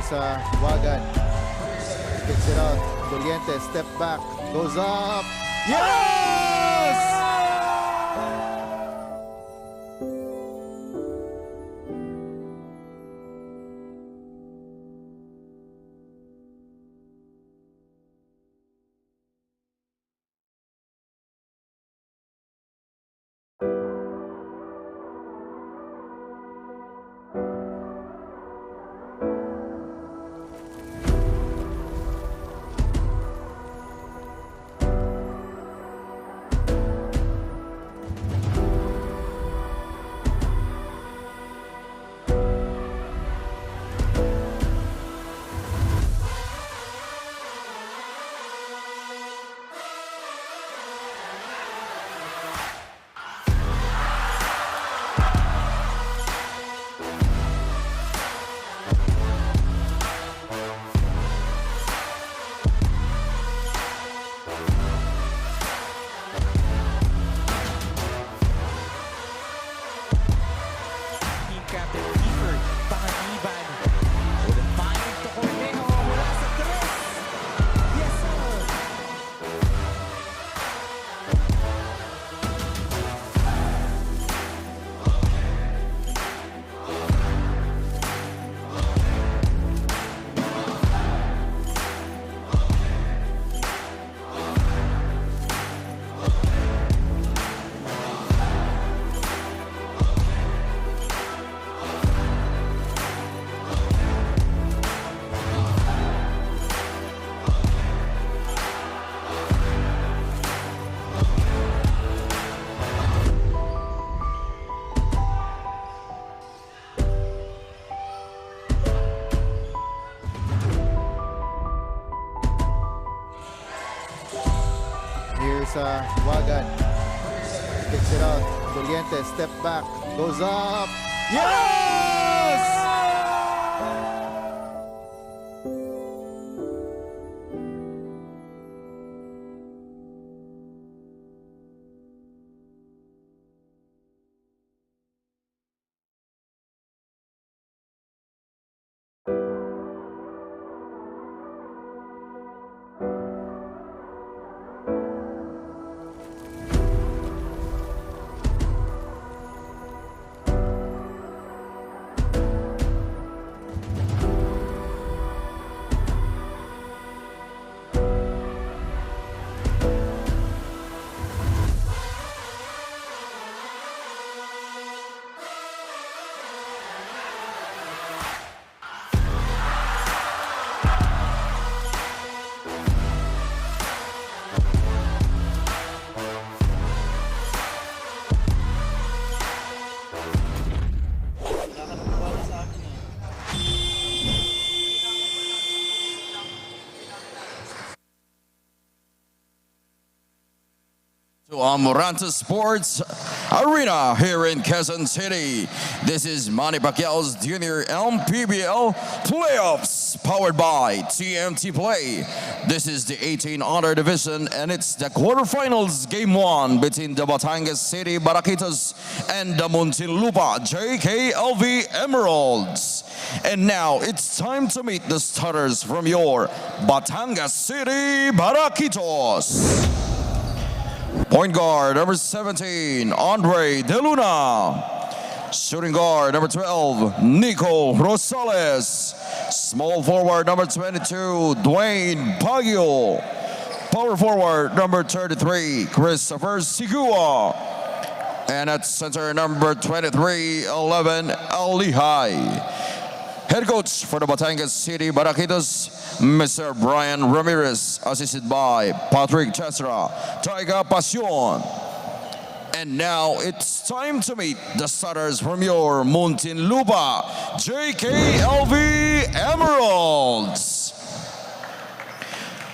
sa Wagan. Kicks it out. Doliente, step back. Goes up. Yes! Sa Wagan. Kicks it out. Doliente, step back. Goes up. Yes! To Amoranto Sports Arena here in Quezon City. This is Manny Pacquiao's Junior MPBL Playoffs powered by TMT Play. This is the 18 Honor Division and it's the quarterfinals game 1 between the Batangas City Baraquitos and the Muntinlupa JKLV Emeralds. And now it's time to meet the starters from your Batangas City Baraquitos. Point guard, number 17, Andre De Luna. Shooting guard, number 12, Nico Rosales. Small forward, number 22, Dwayne Baguio. Power forward, number 33, Christopher Sigua. And at center, number 23, 11, Alihai. Head coach for the Batangas City Baraquitos, Mr. Brian Ramirez, assisted by Patrick Chesra, Taiga Pasion. And now it's time to meet the starters from your Muntinlupa JKLV Emeralds.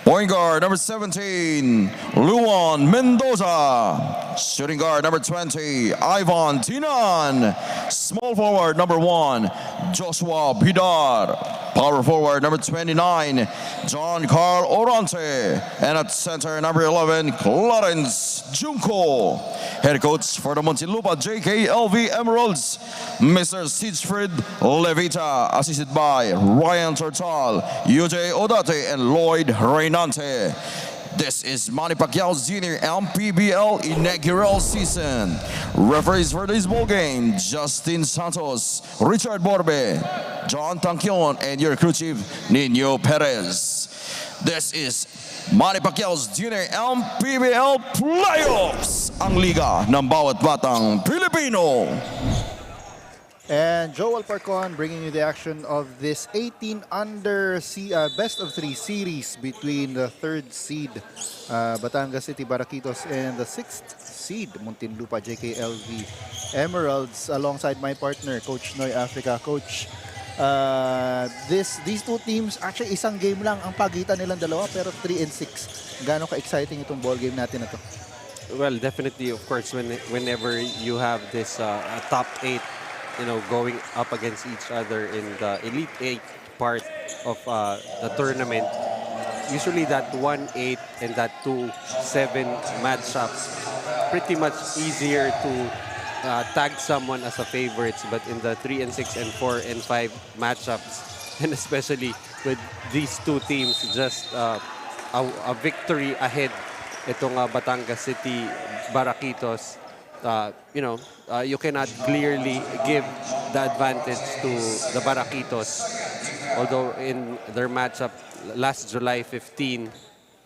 Point guard, number 17, Luan Mendoza. Shooting guard, number 20, Ivan Tinan. Small forward, number 1, Joshua Bidar. Power forward number 29, John Carl Orante. And at center number 11, Clarence Junko. Head coach for the Muntinlupa JKLV Emeralds, Mr. Siegfried Levita. Assisted by Ryan Tortal, UJ Odate, and Lloyd Reynante. This is Manny Pacquiao's Junior MPBL inaugural season. Referees for this ball game, Justin Santos, Richard Borbe, John Tangkion, and your crew chief, Nino Perez. This is Manny Pacquiao's Junior MPBL Playoffs, ang liga ng bawat batang Pilipino. And Joel Parcon bringing you the action of this 18-under best of 3 series between the 3rd seed Batangas City Baraquitos and the 6th seed Muntinlupa JKLV Emeralds, alongside my partner Coach Noy Africa. Coach, these two teams, actually isang game lang ang pagitan nilang dalawa, pero 3-6. Gaano ka-exciting itong ball game natin na to? Well, definitely, of course, whenever you have this top 8, going up against each other in the Elite 8 part of the tournament, usually that 1-8 and that 2-7 matchup, pretty much easier to tag someone as a favorites. But in the 3-6 and 4-5 matchups, and especially with these two teams just a victory ahead, itong Batangas City Baraquitos, you cannot clearly give the advantage to the Baraquitos. Although in their matchup last July 15,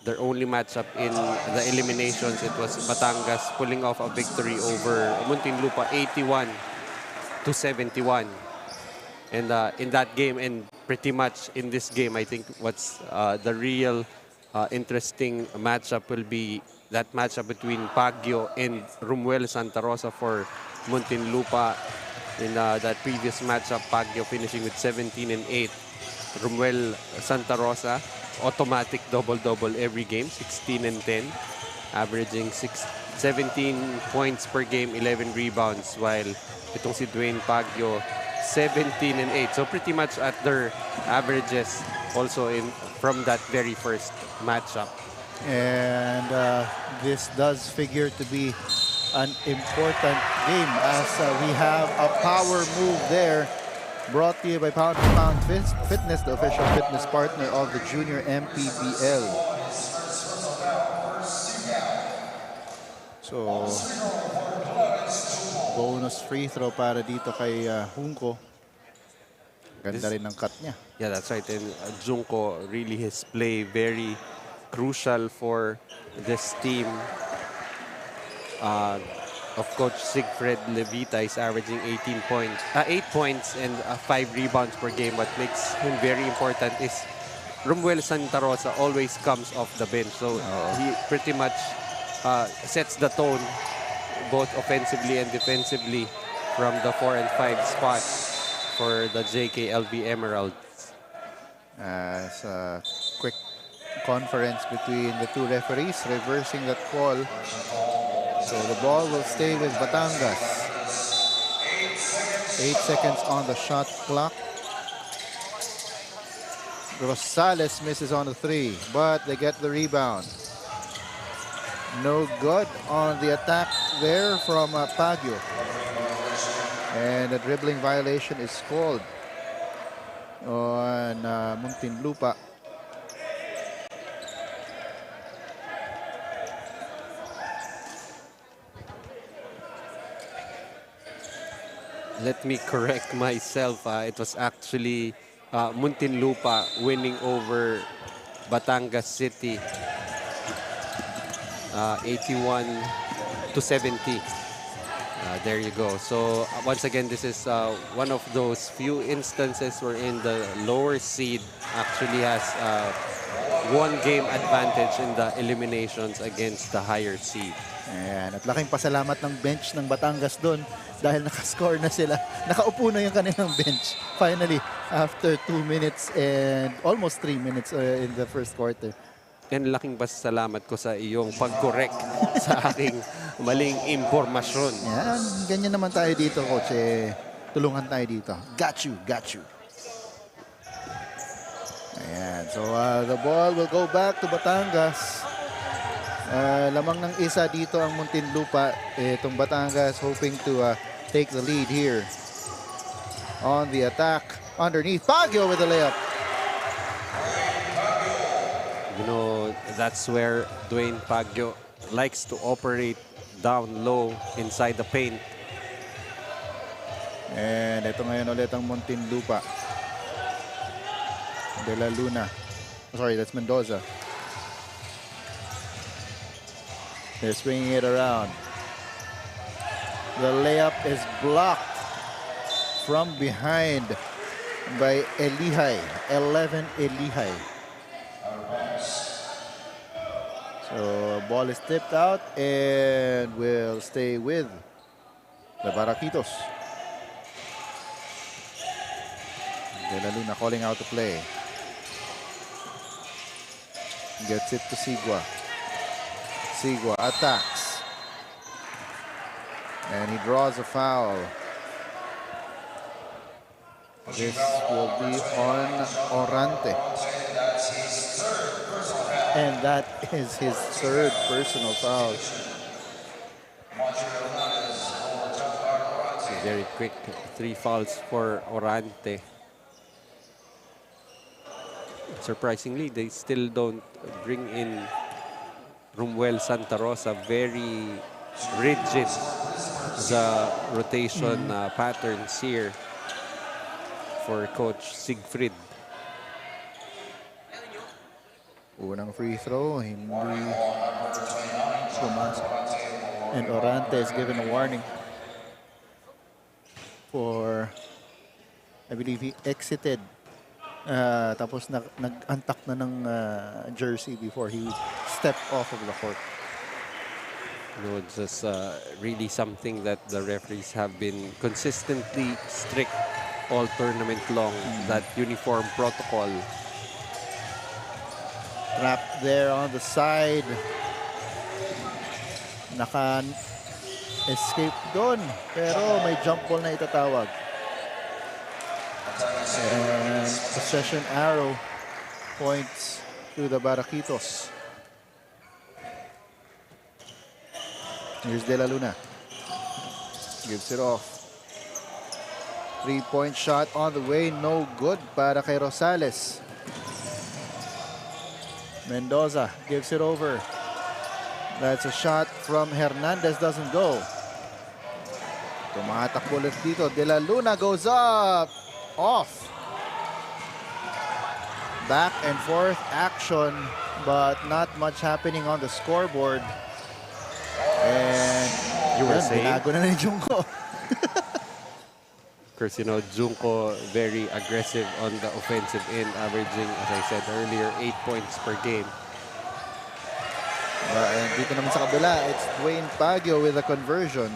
their only matchup in the eliminations, it was Batangas pulling off a victory over Muntinlupa 81-71. And in that game, and pretty much in this game, I think what's the real interesting matchup will be that matchup between Baguio and Rumuel Santa Rosa for Muntinlupa. In that previous matchup, Baguio finishing with 17-8. Rumuel Santa Rosa, automatic double-double every game, 16-10, averaging 17 points per game, 11 rebounds, while itong si Dwayne Baguio, 17-8. So pretty much at their averages also from that very first matchup. And this does figure to be an important game, as we have a power move there, brought to you by Pound for Pound Fitness, the official fitness partner of the Junior MPBL. So, bonus free throw para dito kay Junko. Ganda rin ng cut niya. Yeah, that's right. And Junko, really his play very crucial for this team. Of Coach Siegfried Levita is averaging 8 points and 5 rebounds per game. What makes him very important is Rumuel Santa Rosa always comes off the bench. So he pretty much sets the tone both offensively and defensively from the 4 and 5 spot for the JKLV Emeralds. As a quick conference between the two referees, reversing that call. So the ball will stay with Batangas. 8 seconds on the shot clock. Rosales misses on the 3, but they get the rebound. No good on the attack there from Baguio. And a dribbling violation is called on Muntinlupa. Let me correct myself. It was actually Muntinlupa winning over Batangas City 81-70. There you go. So once again, this is one of those few instances wherein the lower seed actually has one game advantage in the eliminations against the higher seed. Ayan, at laking pasalamat ng bench ng Batangas doon dahil nakascore na sila. Nakaupo na yung kanilang bench. Finally, after 2 minutes and almost 3 minutes in the first quarter. And laking pasalamat ko sa iyong pag-correct sa aking maling impormasyon. Yan, ganyan naman tayo dito, Coach. Tulungan tayo dito. Got you, got you. Ayan. So the ball will go back to Batangas. Lamang ng isa dito ang Muntinlupa. Itong Batangas hoping to take the lead here. On the attack. Underneath. Baguio with the layup. You know, that's where Dwayne Baguio likes to operate down low inside the paint. And ito ngayon ulit ang Muntinlupa. De La Luna. Sorry, that's Mendoza. They're swinging it around. The layup is blocked from behind by Elihay. 11 Elihay. So ball is tipped out and will stay with the Baraquitos. De La Luna calling out the play. Gets it to Sigua. Sigua attacks. And he draws a foul. This will be on Orante. And that is his third personal foul. Very quick 3 fouls for Orante. Surprisingly, they still don't bring in Rumuel Santa Rosa. Very rigid the rotation patterns here for Coach Siegfried. Unang free throw, hindi pumasok. And Orante is given a warning for, I believe he exited. Tapos nag-antak na ng jersey before he stepped off of the court. You know, it's just really something that the referees have been consistently strict all tournament long. That uniform protocol. Trapped there on the side. Naka-escape doon. Pero may jump ball na itatawag. And possession arrow points to the Baraquitos. Here's De La Luna. Gives it off. 3-point shot on the way. No good para kay Rosales. Mendoza gives it over. That's a shot from Hernandez. Doesn't go. Tumatakbo ulit dito. De La Luna goes up. Off. Back and forth action, but not much happening on the scoreboard. And You were saying? binago na ni Junko. Of course, you know, Junko very aggressive on the offensive end, averaging, as I said earlier, 8 points per game. And dito naman sa kabila, it's Dwayne Baguio with a conversion.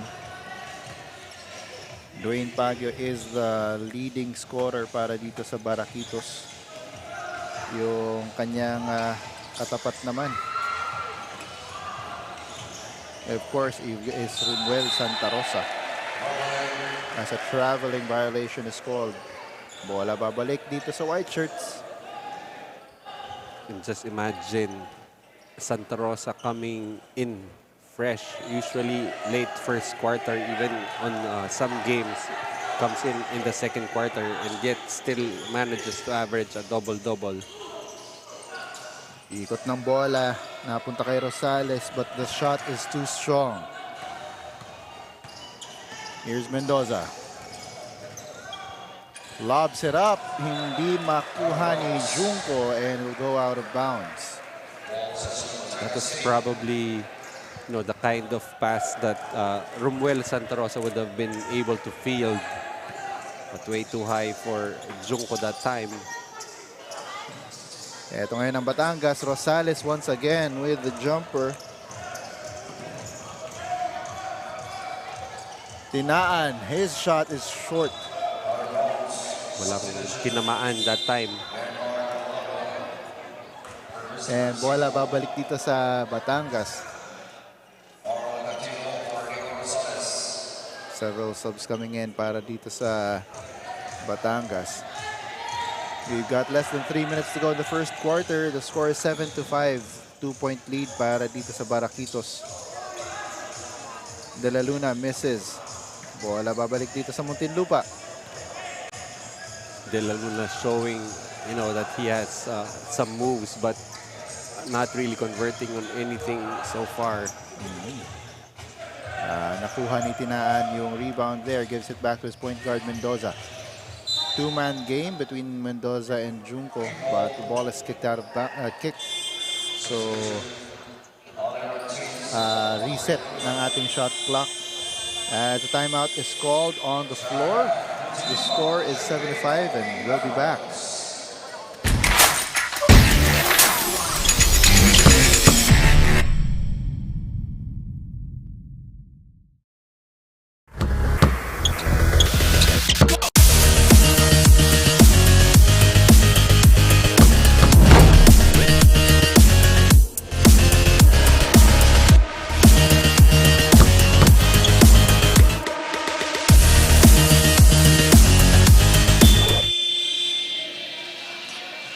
Dwayne Baguio is the leading scorer para dito sa Baraquitos. Yung kanyang katapat naman, of course, is Rumuel Santa Rosa. As a traveling violation is called. Bola babalik dito sa white shirts. And just imagine Santa Rosa coming in fresh, usually late first quarter, even on some games, comes in the second quarter and yet still manages to average a double-double. Ikot ng bola, napunta kay Rosales, but the shot is too strong. Here's Mendoza. Lobs it up, hindi makuha ni Junko and will go out of bounds. That was probably, you know, the kind of pass that Rumuel Santa Rosa would have been able to field, but way too high for Junko that time. Ito ngayon ang Batangas. Rosales once again with the jumper. Tinaan. His shot is short. Walang tinamaan that time. And bola babalik dito sa Batangas. Several subs coming in para dito sa Batangas. We've got less than 3 minutes to go in the first quarter. The score is 7-5. 2-point lead para dito sa Baraquitos. De La Luna misses. Bola babalik dito sa Muntinlupa. De La Luna showing, that he has some moves, but not really converting on anything so far. Nakuha ni Tinaan yung rebound there. Gives it back to his point guard, Mendoza. Two-man game between Mendoza and Junco, but the ball is kicked out of kick. So, reset ng ating shot clock. As the timeout is called on the floor. The score is 7-5, and we'll be back.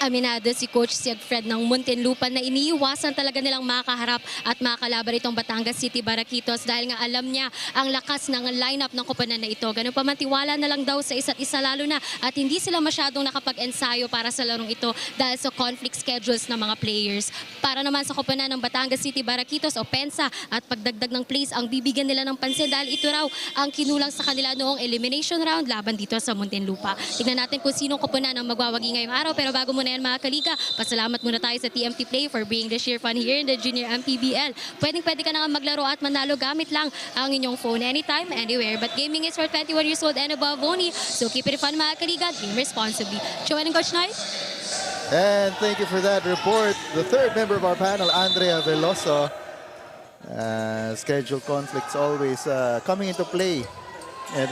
Aminado si Coach Siegfried ng Muntinlupa na iniiwasan talaga nilang makaharap at makakalaban itong Batangas City Baraquitos dahil nga alam niya ang lakas ng lineup ng koponan na ito. Ganun pa man, tiwala na lang daw sa isa't isa, lalo na at hindi sila masyadong nakapag-ensayo para sa larong ito dahil sa conflict schedules ng mga players. Para naman sa koponan ng Batangas City Baraquitos, opensa at pagdagdag ng plays ang bibigyan nila ng pansin dahil ito raw ang kinulang sa kanila noong elimination round laban dito sa Muntinlupa. Tignan natin kung sinong koponan ang magwawagi ngayong araw, pero bago muna yan mga kaliga, pasalamat muna tayo sa TMT Play for bringing the sheer fun here in the Junior MPBL. Pwede ka na nga maglaro at manalo gamit lang ang inyong phone anytime, anywhere. But gaming is for 21 years old and above only. So keep it fun mga kaliga, game responsibly. Joel and Coach Knight? And thank you for that report. The third member of our panel, Andrea Veloso. Schedule conflicts always coming into play.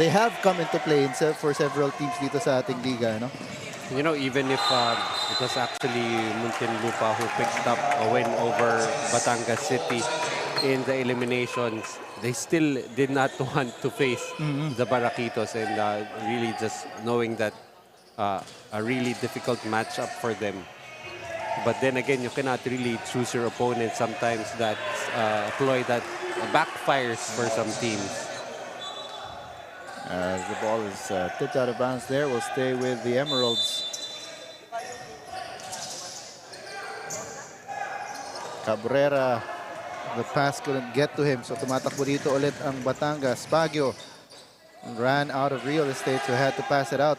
They have come into play for several teams dito sa ating liga, no? Even if it was actually Muntinlupa who picked up a win over Batangas City in the eliminations, they still did not want to face the Baraquitos, and really just knowing that a really difficult matchup for them. But then again, you cannot really choose your opponent sometimes. That ploy that backfires for some teams. As the ball is tipped out of bounds there, we'll stay with the Emeralds. Cabrera, the pass couldn't get to him, so tumatakbo dito ulit ang Batangas. Baguio ran out of real estate, so had to pass it out.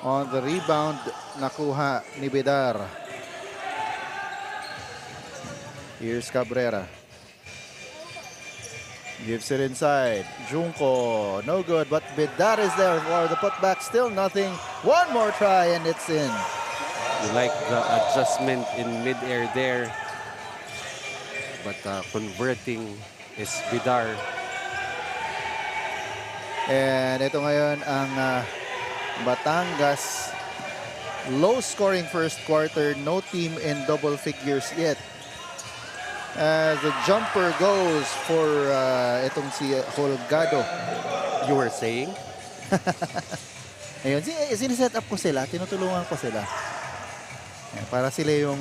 On the rebound, nakuha ni Bidar. Here's Cabrera. Gives it inside. Junco, no good, but Bidar is there for the putback. Still nothing. One more try, and it's in. You like the adjustment in mid-air there. But converting is Bidar. And ito ngayon ang Batangas. Low-scoring first quarter. No team in double figures yet. As the jumper goes for itong si Holgado. You were saying? Ayun, siniset up ko sila, tinutulungan ko sila. Para sila yung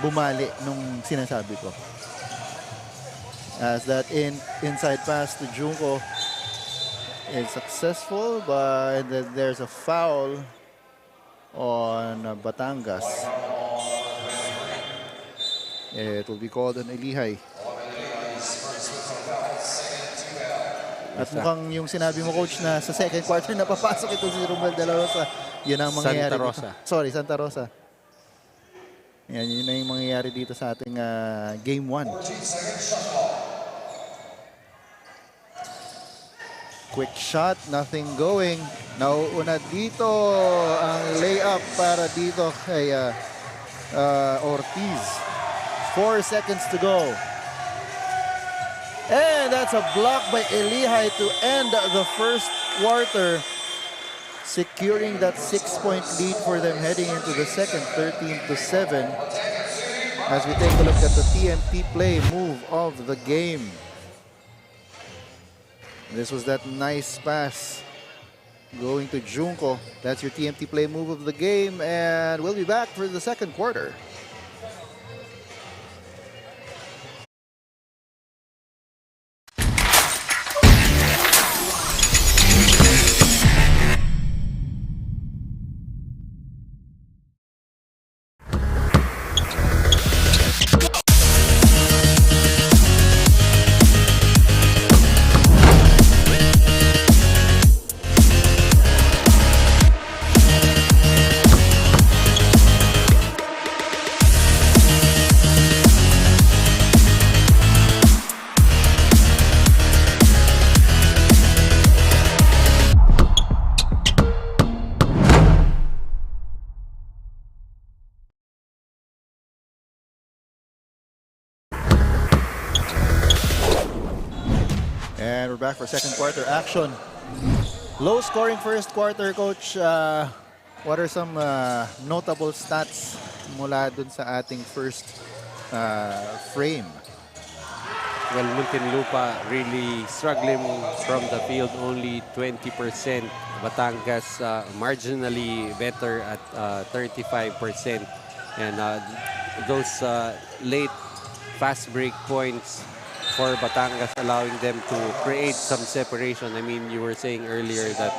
bumali nung sinasabi ko. As that inside pass to Junco is successful, but then there's a foul on Batangas. It will be called an Elihay. At mukhang yung sinabi mo, Coach, na sa second quarter na papasok ito si Romel De La Rosa. Yun ang mangyayari. Santa Rosa. Sorry, Santa Rosa. Yan, yun na yung mangyayari dito sa ating Game 1. Quick shot, nothing going. Nauuna dito ang layup para dito kay Ortiz. 4 seconds to go. And that's a block by Elihay to end the first quarter, securing that 6-point lead for them heading into the second, 13-7. As we take a look at the TMT Play move of the game. This was that nice pass going to Junko. That's your TMT play move of the game, and we'll be back for the second quarter. And we're back for second quarter action. Low scoring first quarter, Coach. What are some notable stats mula dun sa ating first frame? Well, Muntinlupa really struggling from the field, only 20%. Batangas marginally better at 35%. And those late fast break points for Batangas, allowing them to create some separation. I mean, you were saying earlier that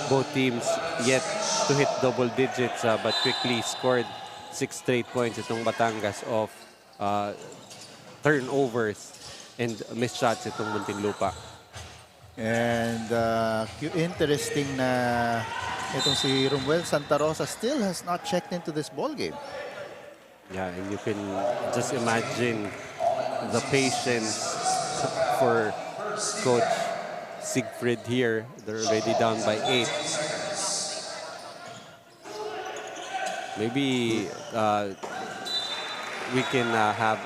both teams yet to hit double digits, but quickly scored 6 straight points itong Batangas of turnovers and missed shots itong Muntinlupa. And interesting na itong si Romuel Santa Rosa still has not checked into this ball game. Yeah, and you can just imagine the patience for Coach Siegfried here. They're already down by 8. Maybe we can have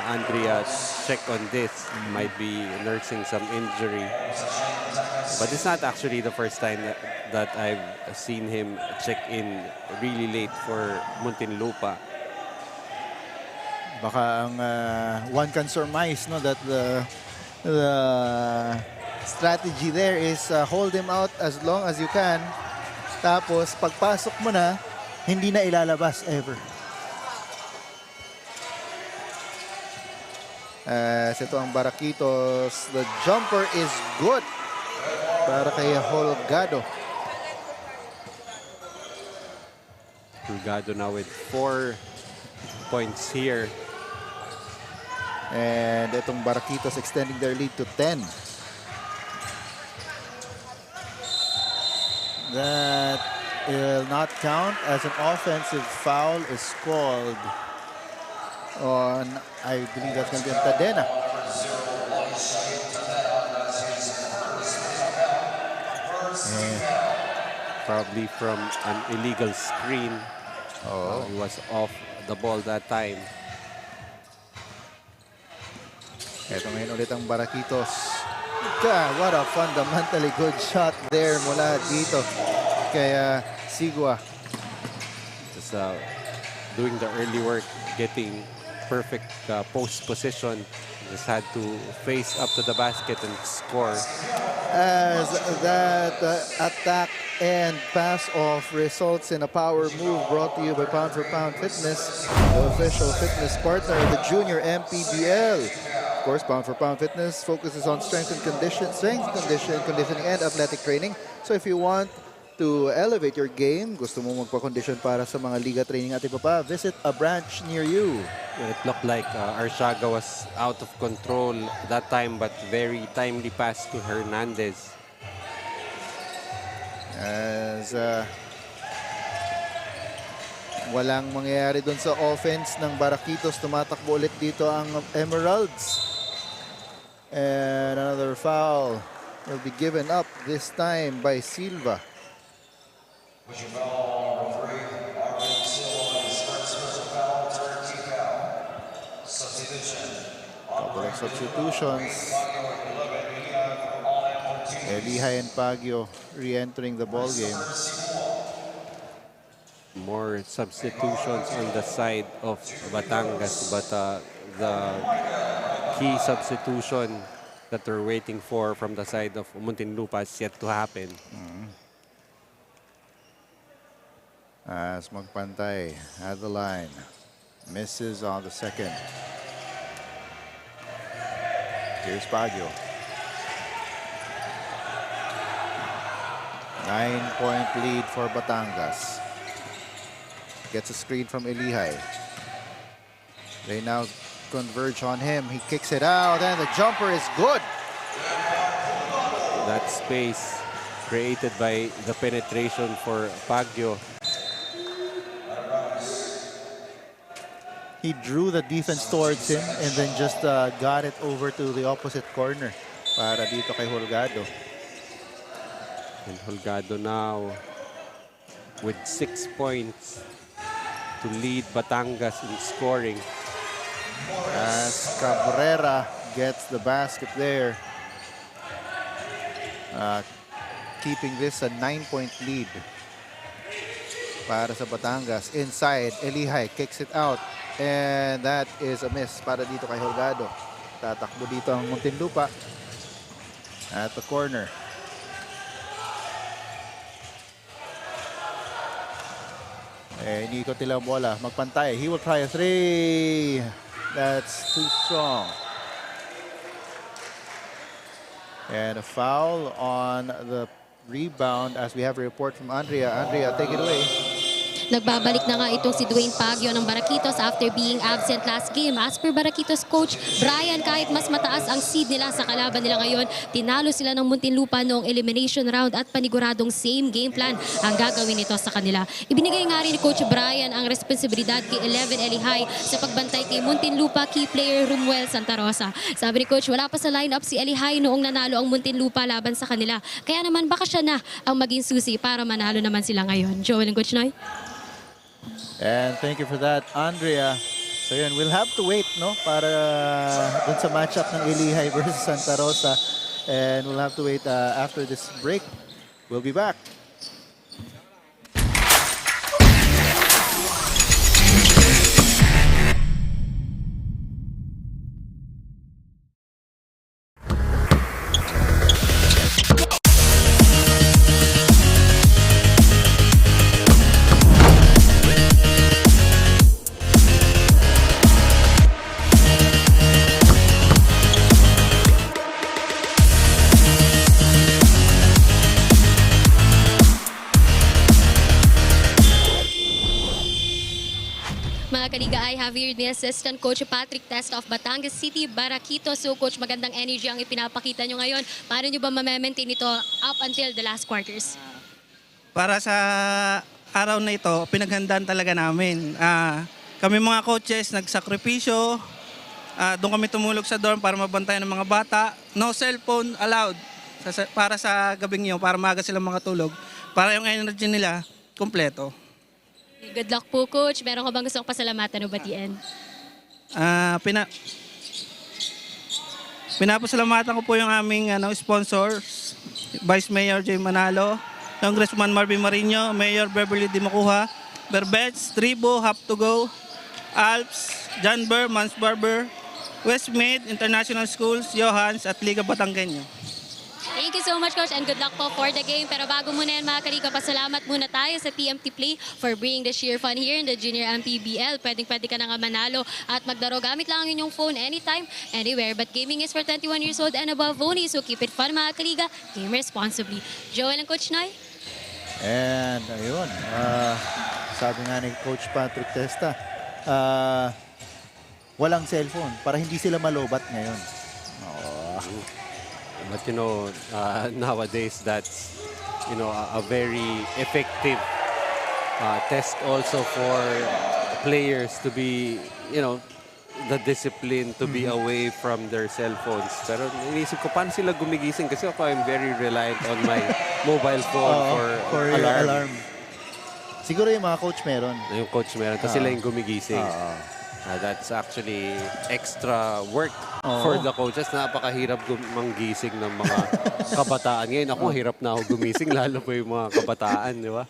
Andrea check on this. Might be nursing some injury. But it's not actually the first time that I've seen him check in really late for Muntinlupa. Baka ang one can surmise, no, that the strategy there is hold him out as long as you can. Tapos pagpasok mo na, hindi na ilalabas ever. As ito ang Baraquitos, the jumper is good para kay Holgado. Holgado now with 4 points here. And itong Baraquitos extending their lead to 10. That will not count as an offensive foul is called on, I believe that's going to be on Tadena. Probably from an illegal screen. He was off the ball that time. Ito ngayon ulit ang Baraquitos. God, what a fundamentally good shot there mula dito kay Sigua. Just doing the early work, getting perfect post position. Just had to face up to the basket and score. As that attack and pass off results in a power move brought to you by Pound for Pound Fitness, the official fitness partner of the Junior MPBL. Of course, Pound for Pound Fitness focuses on strength, conditioning, and athletic training. So if you want to elevate your game, gusto mo magpa-condition para sa mga liga training at iba pa, visit a branch near you. It looked like Arshaga was out of control that time, but very timely pass to Hernandez. As walang mangyayari dun sa offense ng Baraquitos, tumatakbo ulit dito ang Emeralds. And another foul will be given up this time by Silva. Couple of substitutions. Elihay and Pagio re-entering the ball game. More substitutions on the side of Batangas, but the key substitution that they're waiting for from the side of Muntinlupa is yet to happen. As magpantay at the line. Misses on the second. Here's Baguio. 9-point lead for Batangas. Gets a screen from Elihay. They now converge on him. He kicks it out and the jumper is good. That space created by the penetration for Baguio. He drew the defense towards him and then just got it over to the opposite corner para dito kay Holgado. And Holgado now with 6 points to lead Batangas in scoring. As Cabrera gets the basket there. Keeping this a 9-point lead para sa Batangas. Inside, Elihay kicks it out. And that is a miss para dito kay Holgado. Tatakbo dito ang Muntinlupa at the corner. Inikot nila ang bola. Magpantay. He will try a three. That's too strong. And a foul on the rebound as we have a report from Andrea. Andrea, take it away. Nagbabalik na nga itong si Dwayne Baguio ng Baraquitos after being absent last game. As per Baraquitos coach Brian, kahit mas mataas ang seed nila sa kalaban nila ngayon, tinalo sila ng Muntinlupa noong elimination round at paniguradong same game plan ang gagawin nito sa kanila. Ibinigay nga rin ni Coach Brian ang responsibilidad kay 11 Elihay sa pagbantay kay Muntinlupa key player Rumuel Santa Rosa. Sabi ni Coach, wala pa sa lineup si Elihay noong nanalo ang Muntinlupa laban sa kanila. Kaya naman baka siya na ang maging susi para manalo naman sila ngayon. Joel and Coach Noy? And thank you for that, Andrea. So yun, we'll have to wait, no? Para dun sa matchup ng Elihay versus Santa Rosa. And we'll have to wait after this break. We'll be back. Mga kaliga, I have here the assistant coach Patrick Testa of Batangas City, Baraquitos. So coach, magandang energy ang ipinapakita nyo ngayon. Paano nyo ba ma-maintain ito up until the last quarters? Para sa araw na ito, pinaghandaan talaga namin. Kami mga coaches, nagsakripisyo. Doon kami tumulog sa dorm para mabantayan ng mga bata. No cellphone allowed para sa gabing yun, para maaga silang mga tulog. Para yung energy nila, kompleto. Good luck po, coach. Meron ka bang gusto kong pasalamatan o batiin? Pinapasalamatan ko po yung aming sponsors, Vice Mayor Jay Manalo, Congressman Marvin Marino, Mayor Beverly Dimacuha, Berbets, Tribo, Have to Go, Alps, John Burr, Mans Barber, Westmead, International Schools, Johans, at Liga Batanggenyo. Thank you so much, coach, and good luck po for the game. Pero bago muna yan, mga kaliga, pasalamat muna tayo sa TMT Play for bringing the sheer fun here in the Junior MPBL. Pwedeng-pwede ka na nga manalo at magdaro. Gamit lang ang inyong phone anytime, anywhere. But gaming is for 21 years old and above only. So keep it fun, mga kaliga. Game responsibly. Joel and Coach Noy? And ayun, sabi nga ni Coach Patrick Testa, walang cellphone para hindi sila malobat ngayon. But nowadays that's a very effective test also for players to be the discipline to be away from their cell phones. Pero inisip ko paano sila gumigising kasi ako I'm very reliant on my mobile phone for alarm. Siguro yung mga coach meron. Yung coach meron kasi sila yung gumigising. That's actually extra work for the coaches. Napakahirap manggising ng mga kabataan. Ngayon ako, hirap na ako gumising, lalo pa yung mga kabataan, di ba?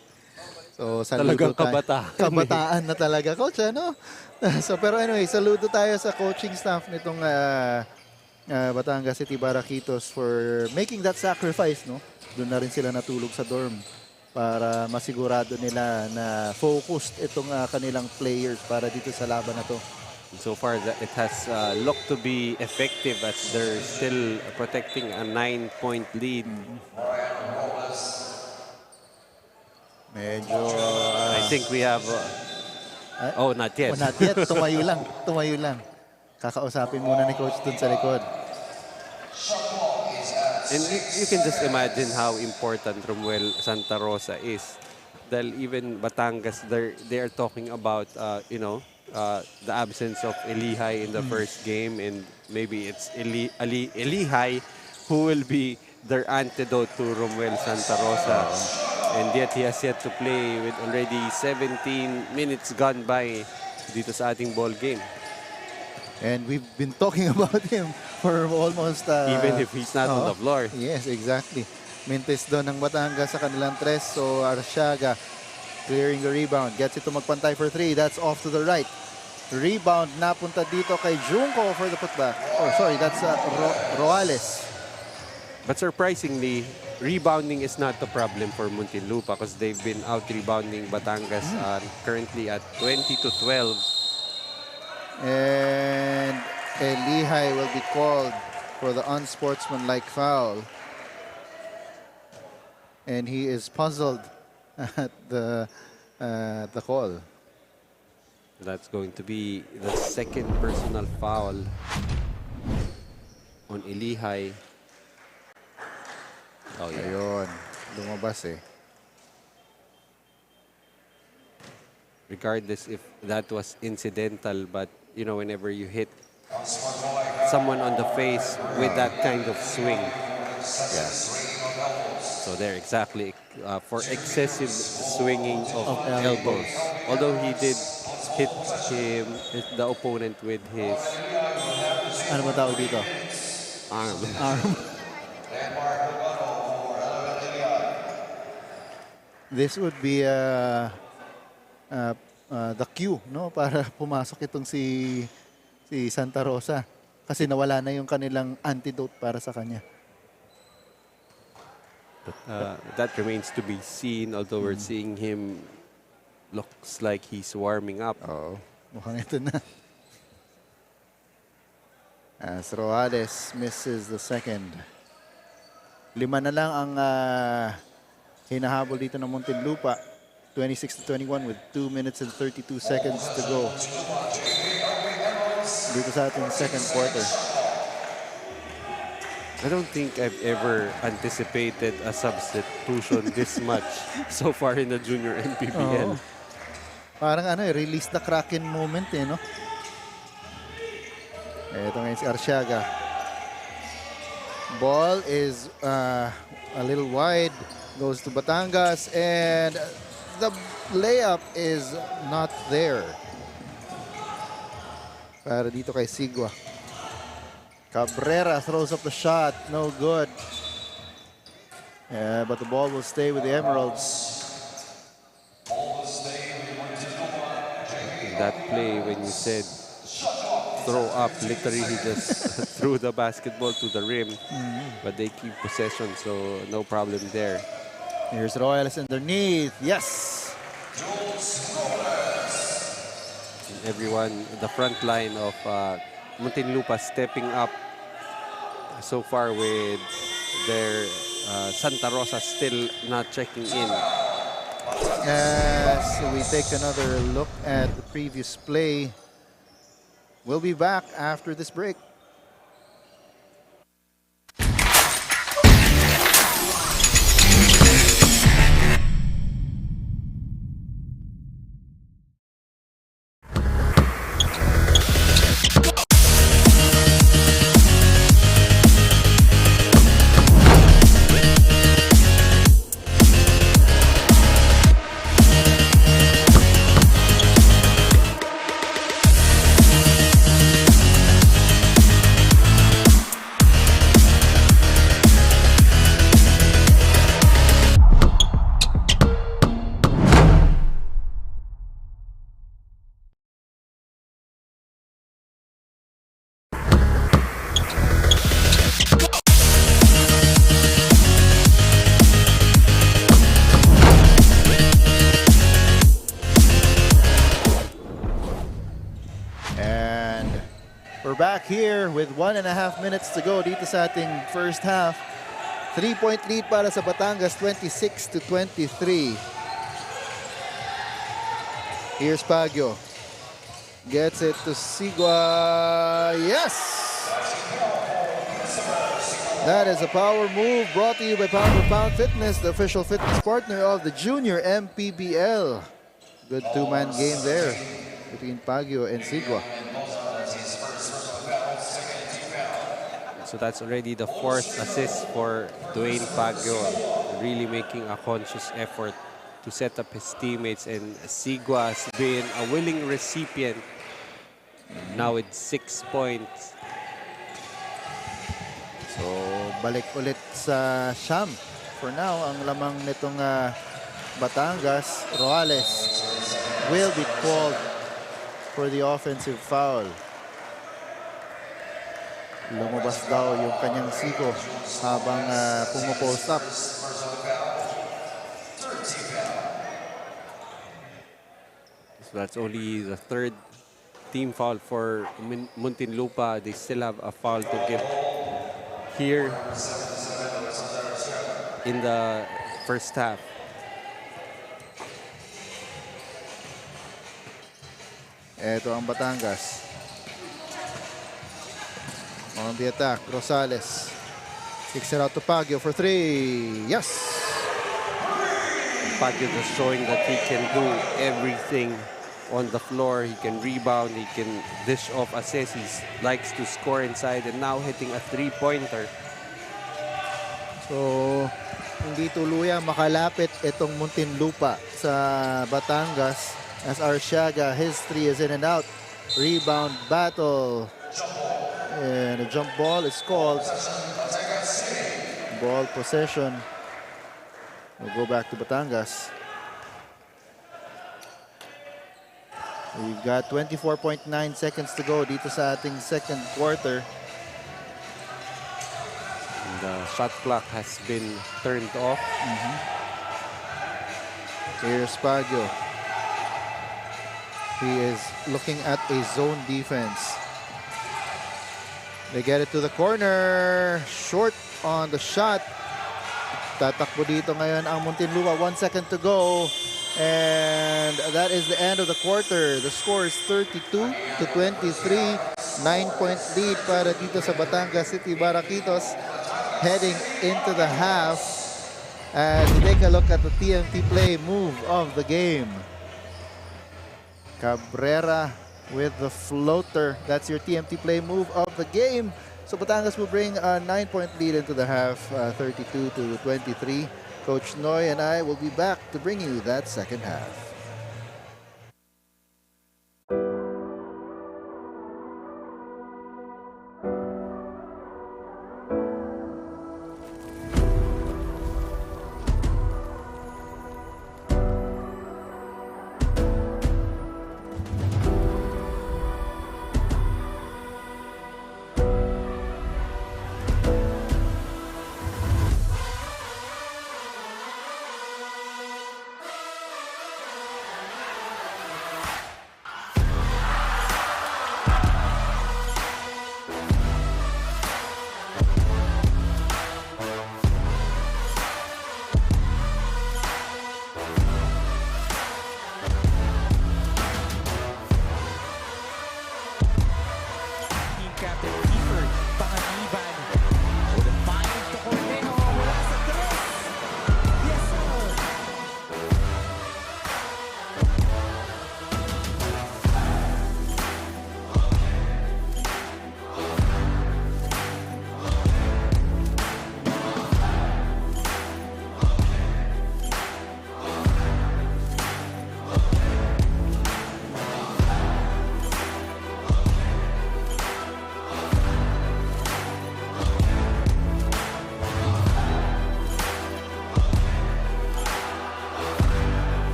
So, talagang kabataan. Kabataan na talaga, coach, ano? So, pero anyway, saludo tayo sa coaching staff nitong Batangas City Baraquitos for making that sacrifice, no? Doon na rin sila natulog sa dorm para masigurado nila na focused itong kanilang players para dito sa laban na to. So far, it has looked to be effective as they're still protecting a 9-point lead. Medyo... I think we have... oh, not yet. Oh, not yet. Tumayo lang. Tumayo lang. Kakausapin muna ni Coach dun sa likod. And you can just imagine how important Romuel Santa Rosa is. Dahil even Batangas, they are talking about, the absence of Elihai in the first game, and maybe it's Elihai who will be their antidote to Romuel Santa Rosa. And yet he has yet to play with already 17 minutes gone by dito sa ating ball game. And we've been talking about him for almost... Even if he's not on the floor. Yes, exactly. Mintis doon ng Batangas sa kanilang tres. So Arsiaga clearing the rebound. Gets it to magpantay for 3. That's off to the right. Rebound napunta dito kay Junko for the putback. Oh, sorry, that's Roales. But surprisingly, rebounding is not the problem for Muntinlupa because they've been out-rebounding Batangas currently at 20-12. And Elihai will be called for the unsportsmanlike foul. And he is puzzled at the call. That's going to be the second personal foul on Elihai. Oh, yeah. Ayun, lumabas eh. Regardless if that was incidental, but whenever you hit someone on the face with that kind of swing, yeah. So there, exactly, for excessive swinging of elbows. Although he did hit the opponent with his... Ano ba tawag dito? Arm. This would be the cue, no, para pumasok itong si Santa Rosa kasi nawala na yung kanilang antidote para sa kanya. That remains to be seen, although we're seeing him looks like he's warming up. Oo, mukhang ito na. As Roales misses the second. 5 na lang ang hinahabol dito ng Muntinlupa. 26-21 with 2 minutes and 32 seconds to go. Dito sa ating second quarter. I don't think I've ever anticipated a substitution this much so far in the Junior MPBL. Oo. Parang release the Kraken moment no? Ito ngayon si Arsiaga. Ball is a little wide. Goes to Batangas and the layup is not there. Para dito kay Sigua. Cabrera throws up the shot. No good. Yeah, but the ball will stay with the Emeralds. That play when you said throw up, literally he just threw the basketball to the rim. But they keep possession, so no problem there. Here's Royals underneath. Yes. And everyone, the front line of Muntinlupa stepping up so far with their Santa Rosa still not checking in. As we take another look at the previous play, we'll be back after this break. we're back here with 1.5 minutes to go dito sa ating first half. 3-point lead para sa Batangas, 26-23. Here's Baguio. Gets it to Sigua. Yes! That is a power move brought to you by Pound for Pound Fitness, the official fitness partner of the Junior MPBL. Good two-man game there between Baguio and Sigua. So that's already the 4th assist for Dwayne Baguio, really making a conscious effort to set up his teammates, and Sigua has been a willing recipient now with 6 points. So, balik ulit sa Sham. For now, ang lamang nitong Batangas, Roales will be called for the offensive foul. Lumabas daw yung kanyang siko habang pumopost up. So that's only the 3rd team foul for Muntinlupa. They still have a foul to give here in the first half. Ito ang Batangas. On the attack, Rosales kicks it out to Baguio for 3. Yes! Baguio is showing that he can do everything on the floor. He can rebound, he can dish off assists, he likes to score inside, and now hitting a 3-pointer. So, hindi tuluyang makalapit itong Muntinlupa sa Batangas as Arsiaga, his 3 is in and out. Rebound battle. And a jump ball is called. Ball possession. We'll go back to Batangas. We've got 24.9 seconds to go dito sa ating second quarter. And the shot clock has been turned off. Here's Baguio. He is looking at a zone defense. They get it to the corner. Short on the shot. Tatakbo dito ngayon ang Muntinlupa. 1 second to go. And that is the end of the quarter. The score is 32-23. 9-point lead para dito sa Batangas City Baraquitos. Heading into the half. As we take a look at the TMT play move of the game. Cabrera with the floater. That's your TMT play move of the game. So Batangas will bring a 9-point lead into the half, 32-23. Coach Noy and I will be back to bring you that second half.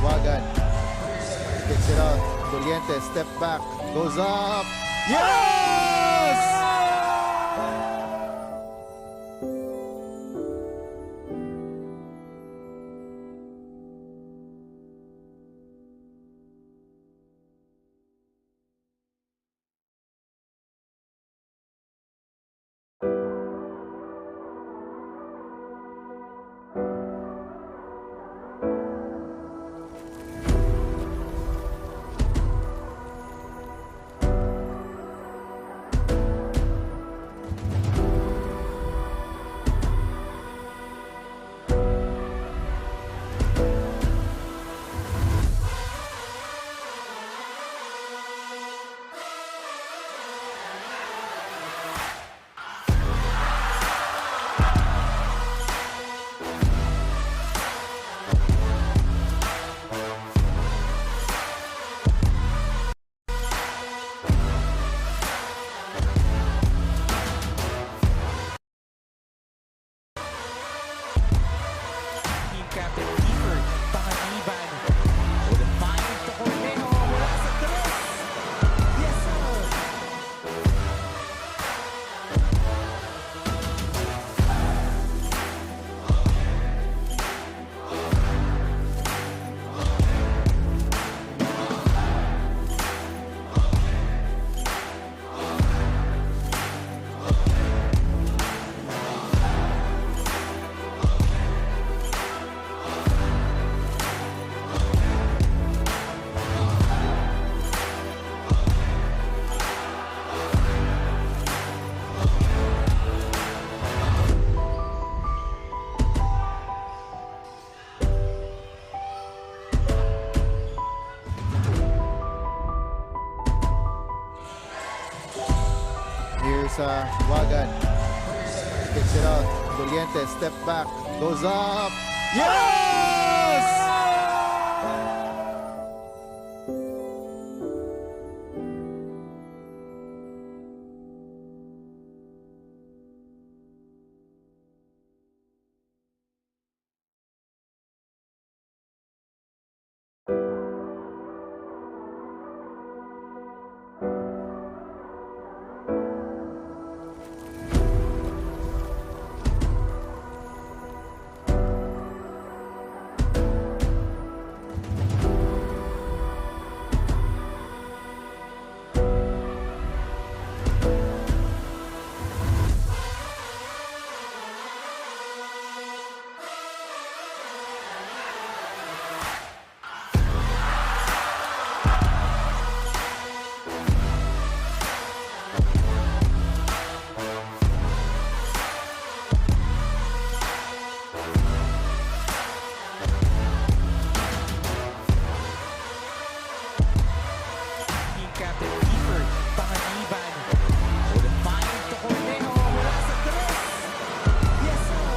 Wagan kicks it out. Doliente step back, goes up, Yes! Team Captain Kiefer Panganiban with a fine to Cornejo mula sa tres. Yes, sir! Here's Wagan. Kicks it out. Doliente, step back. Goes up. Yes! Team Captain Kiefer Panganiban with a fine to Cornejo mula sa tres. Yes, sir!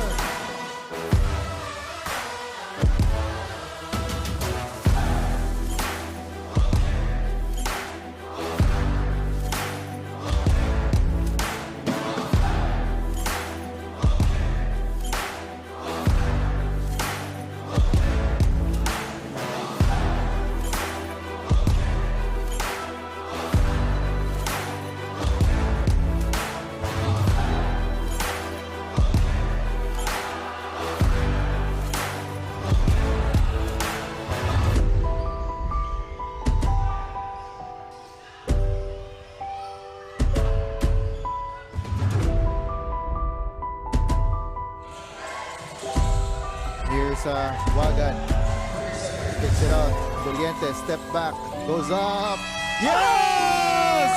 Here's Wagan. Kicks it out. Doliente, step back. Goes up. Yes!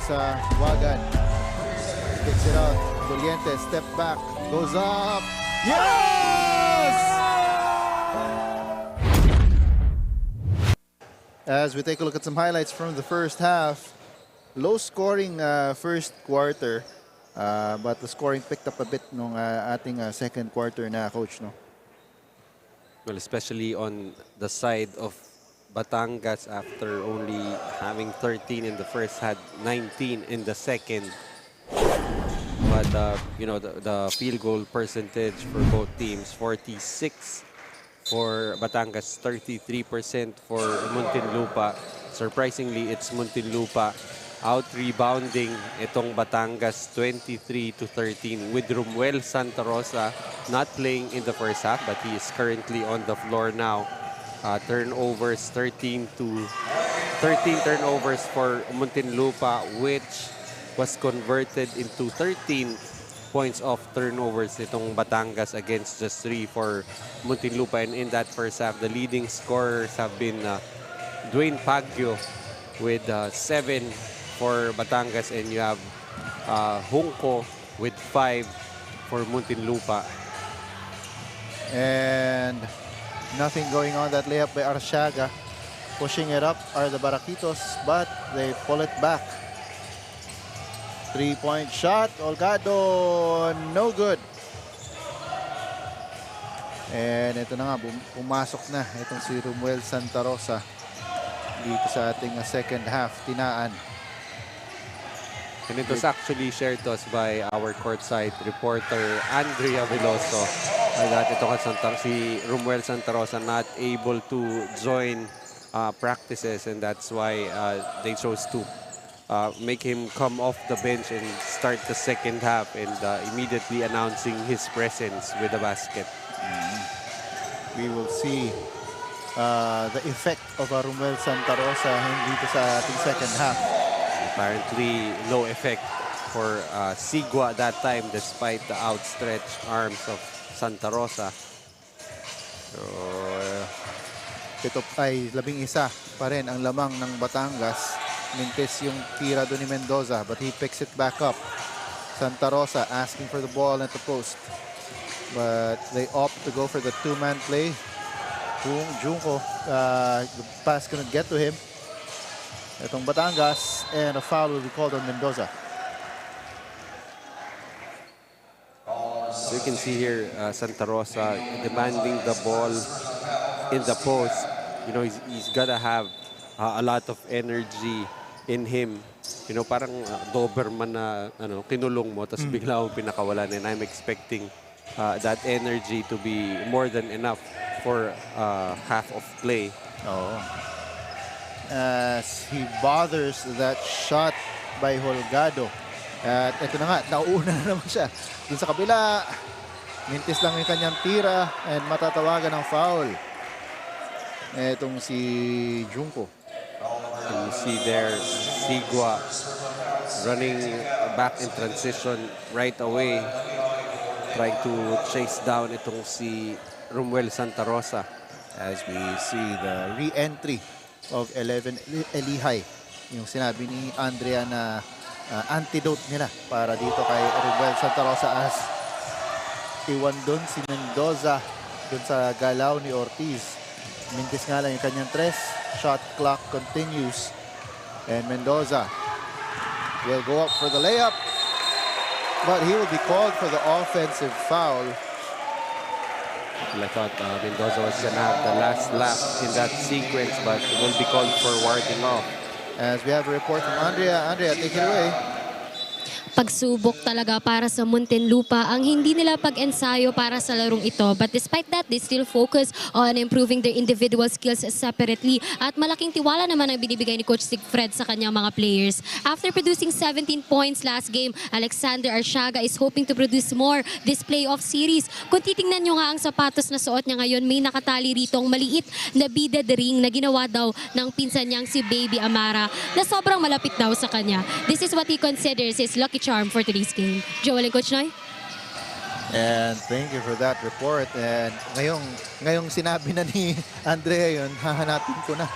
sa Wagan. Kicks it out. Doliente, step back, goes up. Yes! As we take a look at some highlights from the first half, low scoring first quarter, but the scoring picked up a bit nung ating second quarter na, Coach, no? Well, especially on the side of Batangas after only having 13 in the first, had 19 in the second. But, you know, the field goal percentage for both teams, 46 for Batangas, 33% for Muntinlupa. Surprisingly, it's Muntinlupa out-rebounding itong Batangas 23-13 with Romuel Santa Rosa not playing in the first half, but he is currently on the floor now. Turnovers, 13 turnovers for Muntinlupa, which was converted into 13 points of turnovers itong Batangas against just 3 for Muntinlupa. And in that first half, the leading scorers have been Dwayne Pagyo with 7 for Batangas, and you have Junco with 5 for Muntinlupa. And nothing going on that layup by Arsiaga. Pushing it up are the Baraquitos, but they pull it back. 3-point shot, Olgado, no good. And ito na nga, pumasok na itong si Romuel Santa Rosa dito sa ating second half, tinaan. And it was actually shared to us by our courtside reporter, Andrea Veloso, that ito si Romuel Santa Rosa not able to join practices, and that's why they chose to make him come off the bench and start the second half, and immediately announcing his presence with the basket. We will see the effect of Romuel Santa Rosa dito sa ating second half. Apparently, no effect for Sigua that time, despite the outstretched arms of Santa Rosa. So, ito ay 11 pa rin ang lamang ng Batangas. Mintis yung tira doon ni Mendoza, but he picks it back up. Santa Rosa asking for the ball at the post, but they opt to go for the two-man play. Junco, the pass couldn't get to him. Itong Batangas, and a foul will be called on Mendoza. So you can see here Santa Rosa demanding the ball in the post. You know, he's gotta have a lot of energy in him. You know, parang Doberman na kinulong mo, tapos bigla akong pinakawalan, and I'm expecting that energy to be more than enough for half of play. Oh. As he bothers that shot by Holgado. At ito na nga, nauuna na naman siya. Dun sa kabila, mintis lang yung kanyang tira and matatawagan ng foul. Itong si Junco. And you see there, Sigua running back in transition right away, trying to chase down itong si Romuel Santa Rosa. As we see the re-entry of 11 Elihay. Yung sinabi ni Andrea na antidote nila para dito kay Romuel Santa Rosa, as iwan dun si Mendoza dun sa galaw ni Ortiz. Mintis nga lang yung kanyang tres. Shot clock continues. And Mendoza will go up for the layup, but he will be called for the offensive foul. I thought Mendoza was going to have the last lap in that sequence, but it will be called for warding off. As we have a report from Andrea. Andrea, take it away. Pagsubok talaga para sa Muntinlupa ang hindi nila pag-ensayo para sa larong ito. But despite that, they still focus on improving their individual skills separately. At malaking tiwala naman ang binibigay ni Coach Sigfred sa kanyang mga players. After producing 17 points last game, Alexander Arsiaga is hoping to produce more this playoff series. Kung titingnan nyo nga ang sapatos na suot niya ngayon, may nakatali rito ang maliit na beaded ring na ginawa daw ng pinsan niyang si Baby Amara na sobrang malapit daw sa kanya. This is what he considers his lucky charm for today's game. Joel and Coach Noy? And thank you for that report. And ngayong sinabi na ni Andrea yun, hahanapin ko na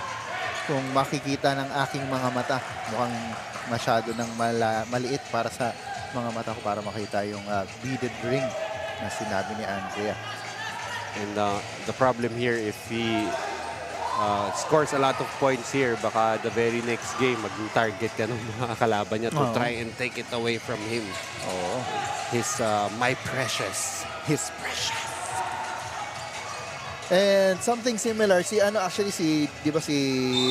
kung makikita ng aking mga mata. Mukhang masyado ng maliit para sa mga mata ko para makita yung beaded ring na sinabi ni Andrea. And the problem here, if he scores a lot of points here, baka the very next game, mag-target ka ng mga kalaban niya to try and take it away from him. Oo. His, my precious. His precious. And something similar, si di ba si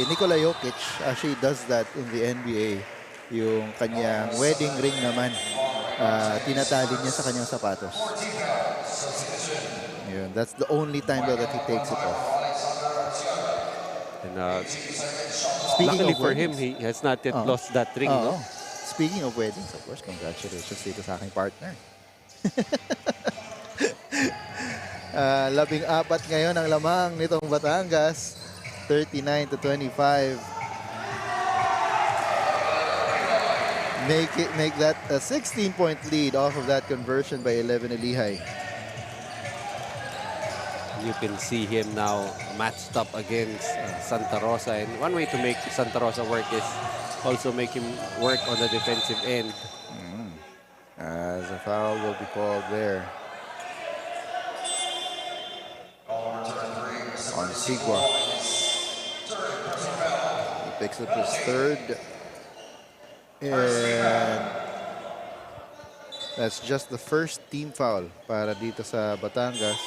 Nikola Jokic actually does that in the NBA. Yung kanyang wedding ring naman, tinatali niya sa kanyang sapatos. Yun, that's the only time though that he takes it off. And Speaking luckily of for weddings, him, he has not yet lost that ring. No? Speaking of weddings, of course, congratulations dito sa aking partner. 14 ngayon ang lamang nitong Batangas, 39-25. Make that a 16-point lead off of that conversion by 11 Elihay. You can see him now matched up against Santa Rosa. And one way to make Santa Rosa work is also make him work on the defensive end. As a foul will be called there on Sigua. He picks up his third. And that's just the first team foul para dito sa Batangas.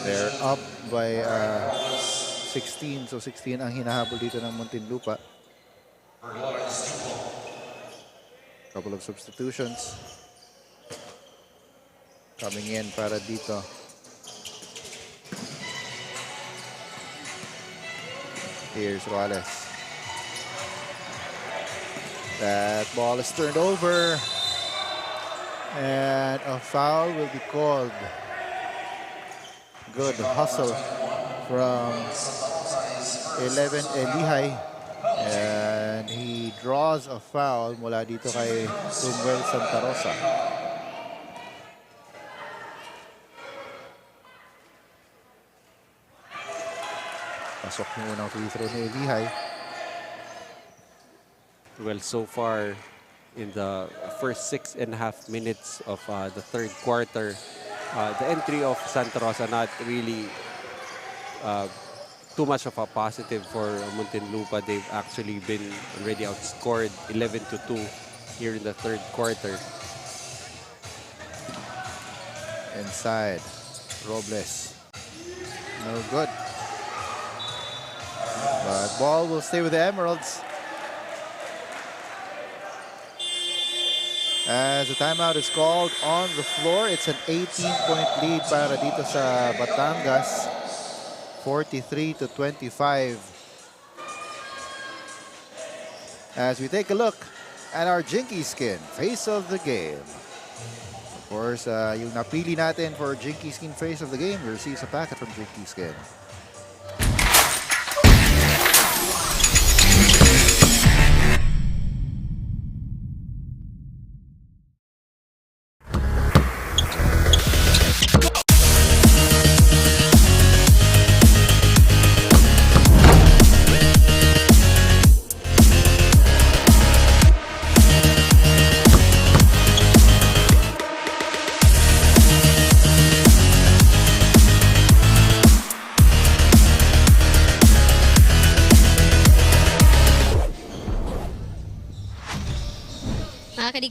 They're up by 16. So 16 ang hinahabol dito ng Muntinlupa. Couple of substitutions coming in para dito. Here's Roales. That ball is turned over. And a foul will be called. Good hustle from 11 Elihay. And he draws a foul mula dito kay Samuel Santa Rosa. Pasok yung unang free throw ni Elihay. Well, so far in the first 6.5 minutes of the third quarter, the entry of Santa Rosa not really too much of a positive for Muntinlupa. They've actually been already outscored 11-2 here in the third quarter. Inside, Robles. No good. But ball will stay with the Emeralds. As the timeout is called on the floor, it's an 18-point lead para dito sa Batangas. 43-25. As we take a look at our Jinky Skin Face of the Game. Of course, yung napili natin for Jinky Skin Face of the Game receives a packet from Jinky Skin.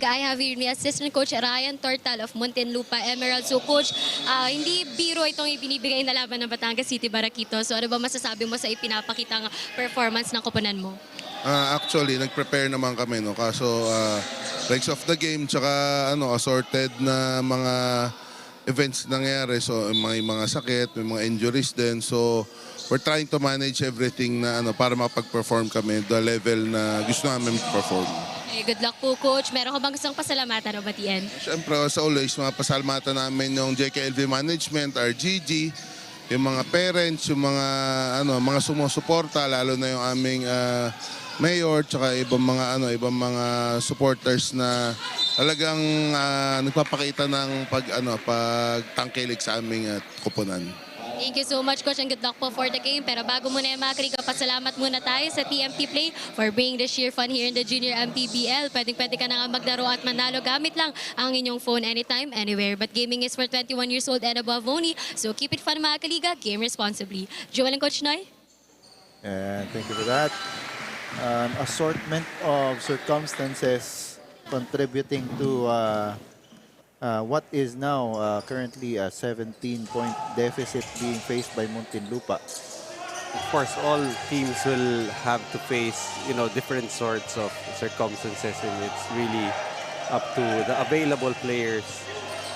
I have here ni Assistant Coach Ryan Tortal of Muntinlupa Emeralds. So Coach, hindi biro itong ibinibigay na laban ng Batangas City Barakito. So ano ba masasabi mo sa ipinapakitang performance ng koponan mo? Actually, nag-prepare naman kami, no? Kaso legs of the game, tsaka assorted na mga events nangyari. So may mga sakit, may mga injuries din. So we're trying to manage everything na para makapag-perform kami the level na gusto namin perform. Good luck po, Coach. Meron ka bang gustong pasalamatan o batiin? Siyempre, as always, mga pasalamatan namin yung JKLV Management, RGG, yung mga parents, yung mga sumusuporta, lalo na yung aming mayor, tsaka ibang mga supporters na talagang nagpapakita ng pagtangkilik sa aming koponan. Thank you so much, Coach, and good luck po for the game. Pero bago muna yung mga kaliga, pasalamat muna tayo sa TMT Play for bringing the sheer fun here in the Junior MPBL. Pwede ka na nga maglaro at manalo gamit lang ang inyong phone anytime, anywhere. But gaming is for 21 years old and above only. So keep it fun, mga kaliga. Game responsibly. Joel and Coach Noy? And thank you for that. An assortment of circumstances contributing to what is now currently a 17-point deficit being faced by Muntinlupa. Of course, all teams will have to face, different sorts of circumstances, and it's really up to the available players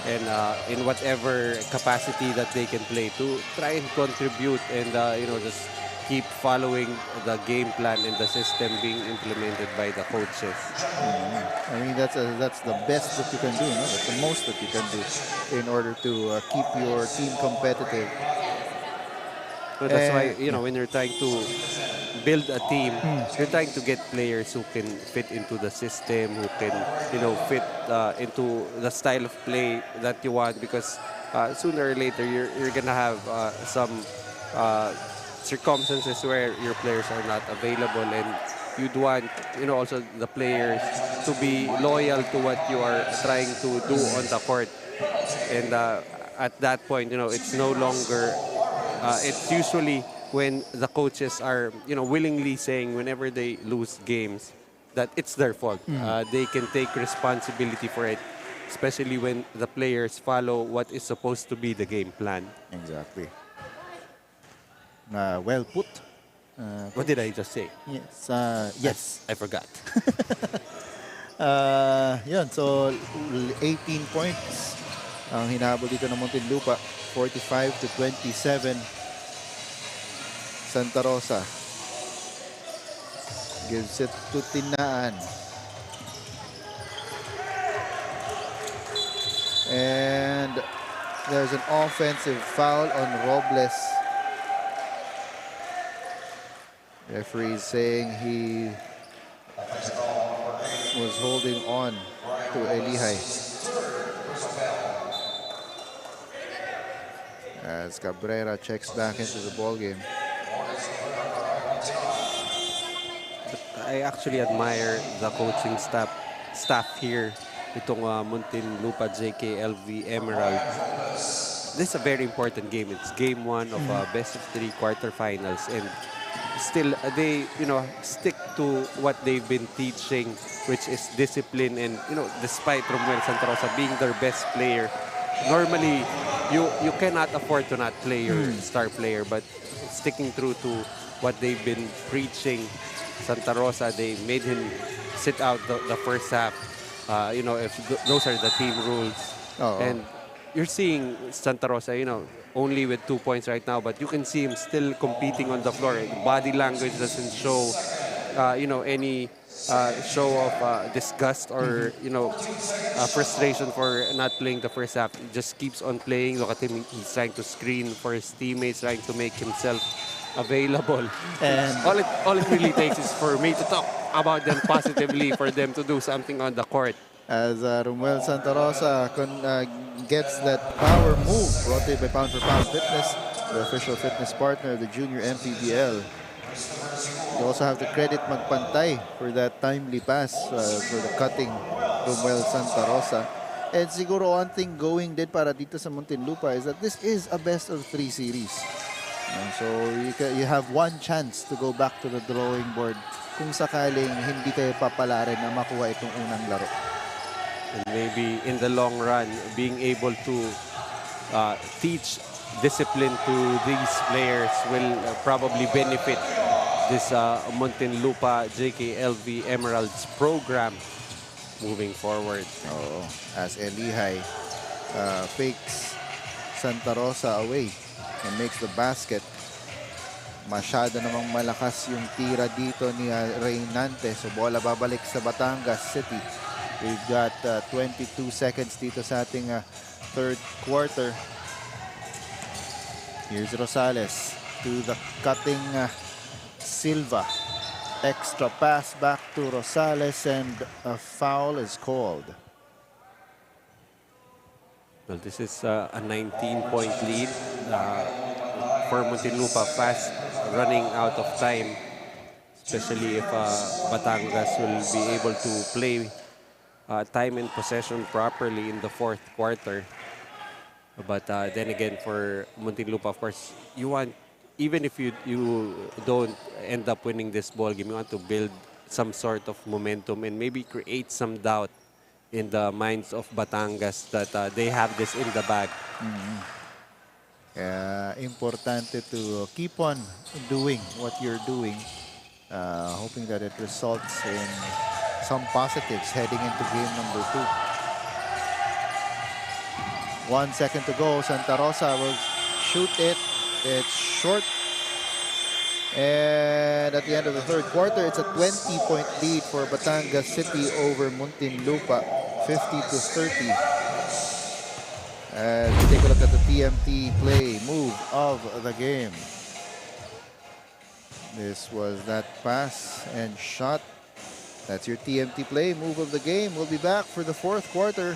and in whatever capacity that they can play to try and contribute and, just keep following the game plan and the system being implemented by the coaches. I mean, that's the best that you can do. No? That's the most that you can do in order to keep your team competitive. So that's why, when you're trying to build a team, you're trying to get players who can fit into the system, who can, fit into the style of play that you want, because sooner or later you're gonna have some circumstances where your players are not available, and you'd want also the players to be loyal to what you are trying to do on the court. And at that point, it's no longer it's usually when the coaches are willingly saying whenever they lose games that it's their fault. They can take responsibility for it, especially when the players follow what is supposed to be the game plan. Exactly. Well put. What did I just say? Yes. Yes. I forgot. Yun, so 18 points ang hinabol dito ng Muntinlupa, 45-27. Santa Rosa gives it to Tinaan. And there's an offensive foul on Robles. Referee is saying he was holding on to Elihay. As Cabrera checks back into the ballgame. I actually admire the coaching staff here. Itong Muntinlupa JKLV Emerald. This is a very important game. It's game 1 of best of 3 quarterfinals, and still they stick to what they've been teaching, which is discipline. And despite Romuel Santa Rosa being their best player, normally you cannot afford to not play your star player, but sticking true to what they've been preaching. Santa Rosa, they made him sit out the first half. If those are the team rules. And you're seeing Santa Rosa, only with 2 points right now, but you can see him still competing on the floor. Body language doesn't show, any show of disgust or, frustration for not playing the first half. He just keeps on playing. Look at him. He's trying to screen for his teammates, trying to make himself available. And all it really takes is for me to talk about them positively, for them to do something on the court. As Romuel Santa Rosa gets that power move brought to you by Pound for Pound Fitness, the official fitness partner of the Junior MPBL. You also have to credit Magpantay for that timely pass for the cutting Romuel Santa Rosa. And siguro one thing going din para dito sa Muntinlupa is that this is a best of 3 series. So you have one chance to go back to the drawing board kung sakaling hindi kayo papalarin na makuha itong unang laro. And maybe in the long run, being able to teach discipline to these players will probably benefit this Muntinlupa JKLV Emeralds program moving forward. As Elihay fakes Santa Rosa away and makes the basket. Masyado namang malakas yung tira dito ni Reynante. So bola babalik sa Batangas City. We've got 22 seconds dito sa ating third quarter. Here's Rosales to the cutting Silva. Extra pass back to Rosales and a foul is called. Well, this is a 19-point lead for Muntinlupa, fast running out of time, especially if Batangas will be able to play time and possession properly in the fourth quarter. But then again, for Muntinlupa, of course, you want, even if you don't end up winning this ball game, you want to build some sort of momentum and maybe create some doubt in the minds of Batangas that they have this in the bag. Importante to keep on doing what you're doing, hoping that it results in some positives heading into game number 2. 1 second to go. Santa Rosa will shoot it. It's short. And at the end of the third quarter, it's a 20-point lead for Batangas City over Muntinlupa, 50-30. As we take a look at the TMT play move of the game. This was that pass and shot. That's your TMT play move of the game. We'll be back for the fourth quarter.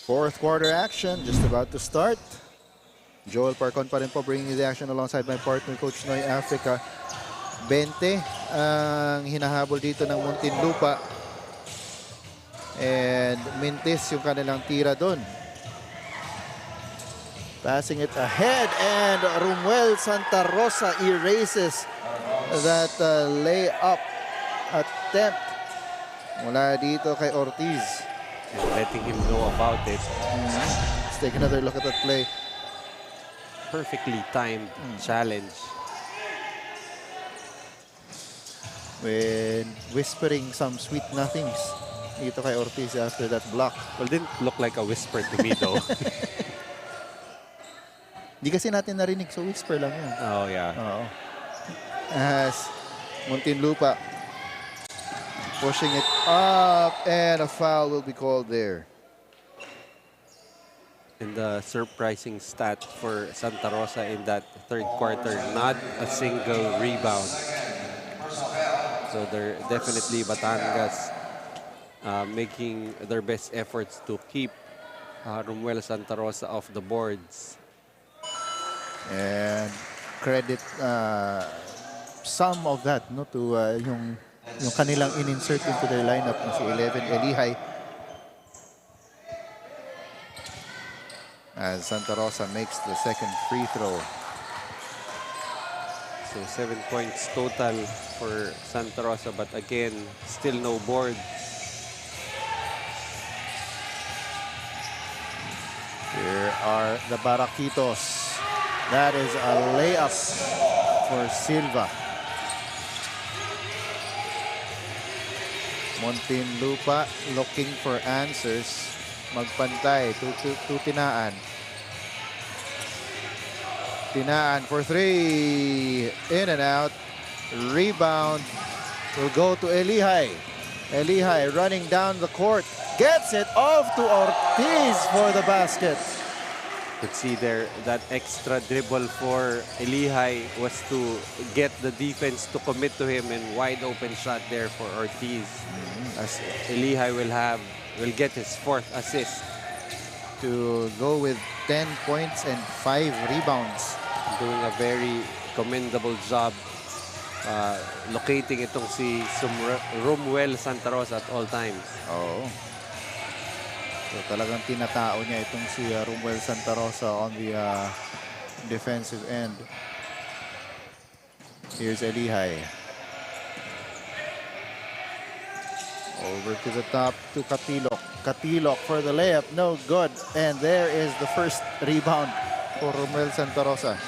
Fourth quarter action just about to start. Joel Parcon pa rin po bringing you the action alongside my partner, Coach Noy Africa. 20 ang hinahabol dito ng Muntinlupa. And mintis yung kanilang tira doon. Passing it ahead and Rumuel Santa Rosa erases that layup attempt mula dito kay Ortiz. And letting him know about it. Let's take another look at that play. Perfectly timed challenge. When whispering some sweet nothings dito kay Ortiz after that block. Well, didn't look like a whisper to me though. Hindi kasi natin narinig, so whisper lang yun. Oh, yeah. Oo. As Muntinlupa pushing it up and a foul will be called there. And the surprising stat for Santa Rosa in that third quarter, not a single rebound. So they're definitely Batangas making their best efforts to keep Rumuel Santa Rosa off the boards. And credit some of that no to yung kanilang in-insert into their lineup na si 11 Elihay. As Santa Rosa makes the second free throw. So 7 points total for Santa Rosa, but again, still no board. Here are the Baraquitos. That is a layup for Silva. Muntinlupa looking for answers. Magpantay. Tinaan. Tinaan for three. In and out. Rebound will go to Elihay. Elihay running down the court. Gets it off to Ortiz for the basket. Could see there that extra dribble for Elihay was to get the defense to commit to him, and wide open shot there for Ortiz. As Elihay will get his fourth assist. To go with 10 points and 5 rebounds. Doing a very commendable job locating itong si Romuel Santa Rosa at all times. Oo. So talagang tinatao niya itong si Romuel Santa Rosa on the defensive end. Here's Elihay. Over to the top to Katilok. Katilok for the layup. No good. And there is the first rebound for Romuel Santa Rosa.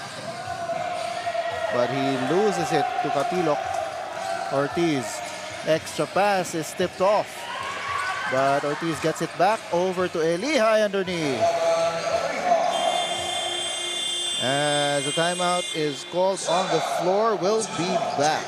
But he loses it to Katilok. Ortiz. Extra pass is tipped off. But Ortiz gets it back over to Elihay underneath. As the timeout is called on the floor, we'll be back.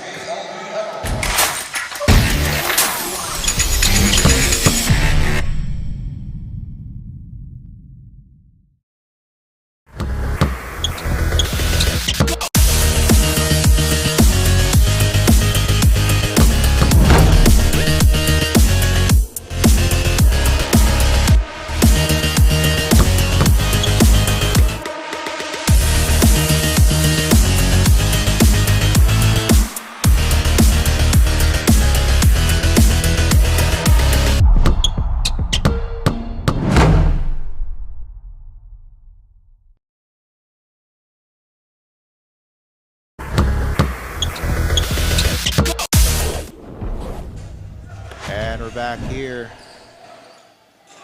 And we're back here.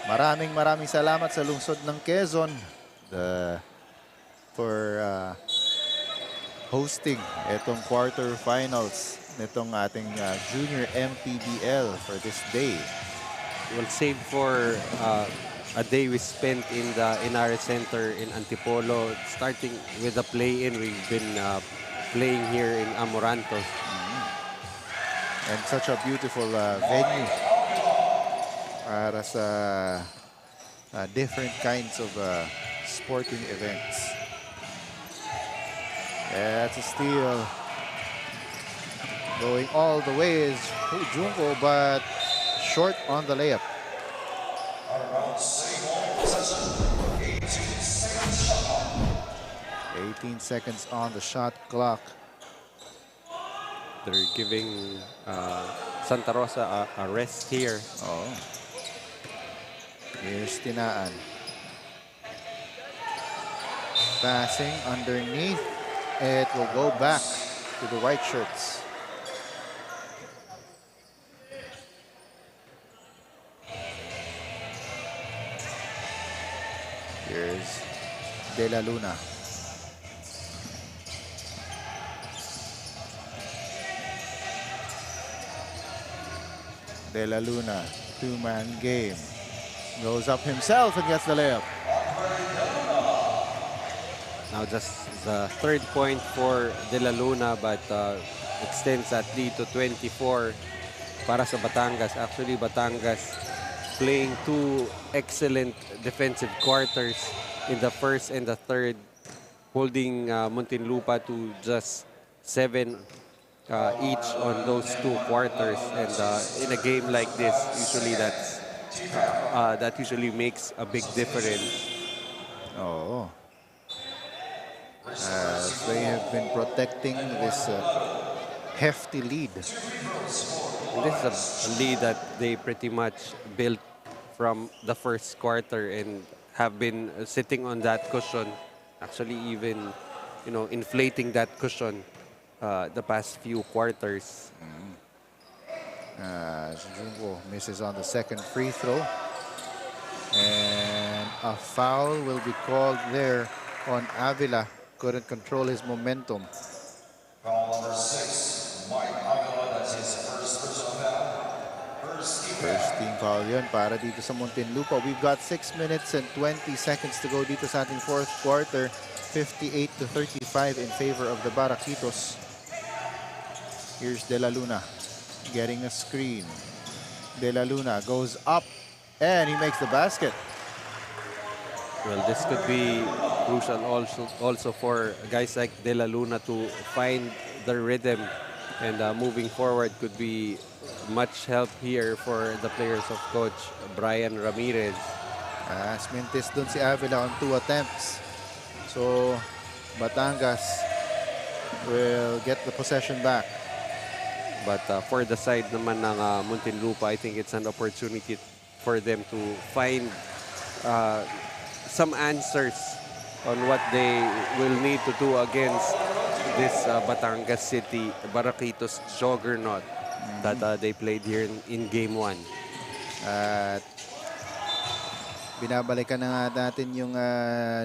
Maraming salamat sa lungsod ng Quezon for hosting itong quarterfinals nitong ating Junior MPBL for this day. Well, save for a day we spent in the Inare Center in Antipolo, starting with the play-in. We've been playing here in Amoranto. And such a beautiful venue para sa different kinds of sporting events. That's a steal. Going all the way is Junko, but short on the layup. 18 seconds on the shot clock. They're giving Santa Rosa a rest here. Oh. Here's Tinaan. Passing underneath. It will go back to the white shirts. Here's De La Luna. De La Luna, two-man game. Goes up himself and gets the layup. Now just the third point for De La Luna, but extends that lead to 24 para sa Batangas. Actually, Batangas playing two excellent defensive quarters in the first and the third, holding Muntinlupa to just 7 each on those two quarters. And in a game like this, usually that usually makes a big difference. Oh. As they have been protecting this hefty lead. This is a lead that they pretty much built from the first quarter and have been sitting on that cushion, actually even, inflating that cushion the past few quarters. Junko misses on the second free throw. And a foul will be called there on Avila. Couldn't control his momentum. Foul number 6, Mike Avila, that's his first personal foul. First team foul yun para dito sa Muntinlupa. We've got 6 minutes and 20 seconds to go dito sa ating fourth quarter. 58-35 in favor of the Baraquitos. Here's De La Luna getting a screen. De La Luna goes up and he makes the basket. Well, this could be crucial also for guys like De La Luna to find the rhythm, and moving forward could be much help here for the players of Coach Brian Ramirez. Mintis dun si Avila on 2 attempts. So, Batangas will get the possession back. But for the side naman ng Muntinlupa, I think it's an opportunity for them to find some answers on what they will need to do against this Batangas City Baraquitos juggernaut that they played here in Game 1. At binabalikan na nga natin yung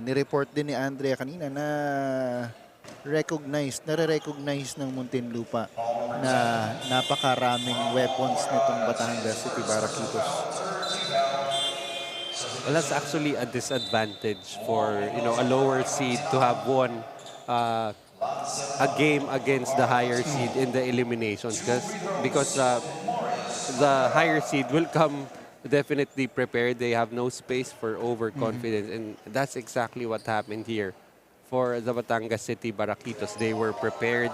nireport din ni Andrea kanina na nare-recognize ng Muntinlupa na napakaraming weapons nitong Batangas City Baraquitos. Well, that's actually a disadvantage for a lower seed to have won a game against the higher seed in the eliminations, because the higher seed will come definitely prepared. They have no space for overconfidence, and that's exactly what happened here for the Batangas City Baraquitos. They were prepared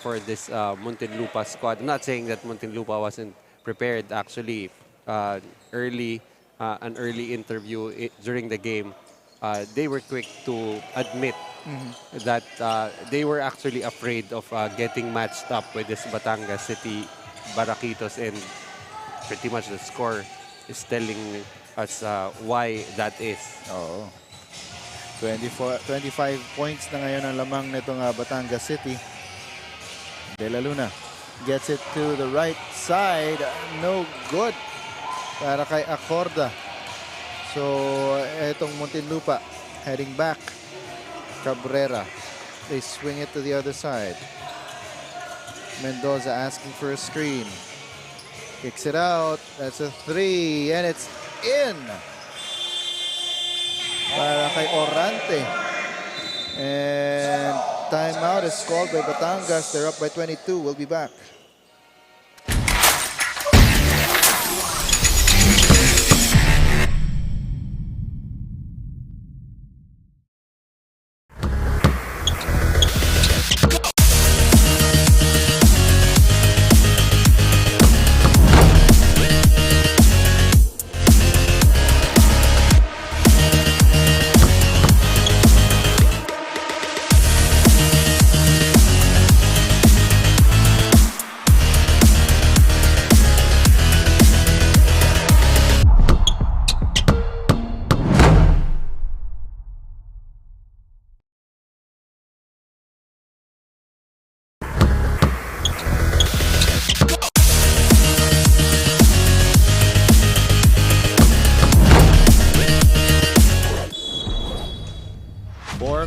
for this Muntinlupa squad. I'm not saying that Muntinlupa wasn't prepared. Actually, an early interview during the game, they were quick to admit that they were actually afraid of getting matched up with this Batangas City Baraquitos, and pretty much the score is telling us why that is. Oo. 25 points na ngayon ang lamang nitong Batangas City. De La Luna gets it to the right side. No good para kay Acorda. So, etong Muntinlupa heading back. Cabrera. They swing it to the other side. Mendoza asking for a screen. Kicks it out. That's a 3. And it's in. Para kay Orante. And timeout is called by Batangas. They're up by 22. We'll be back.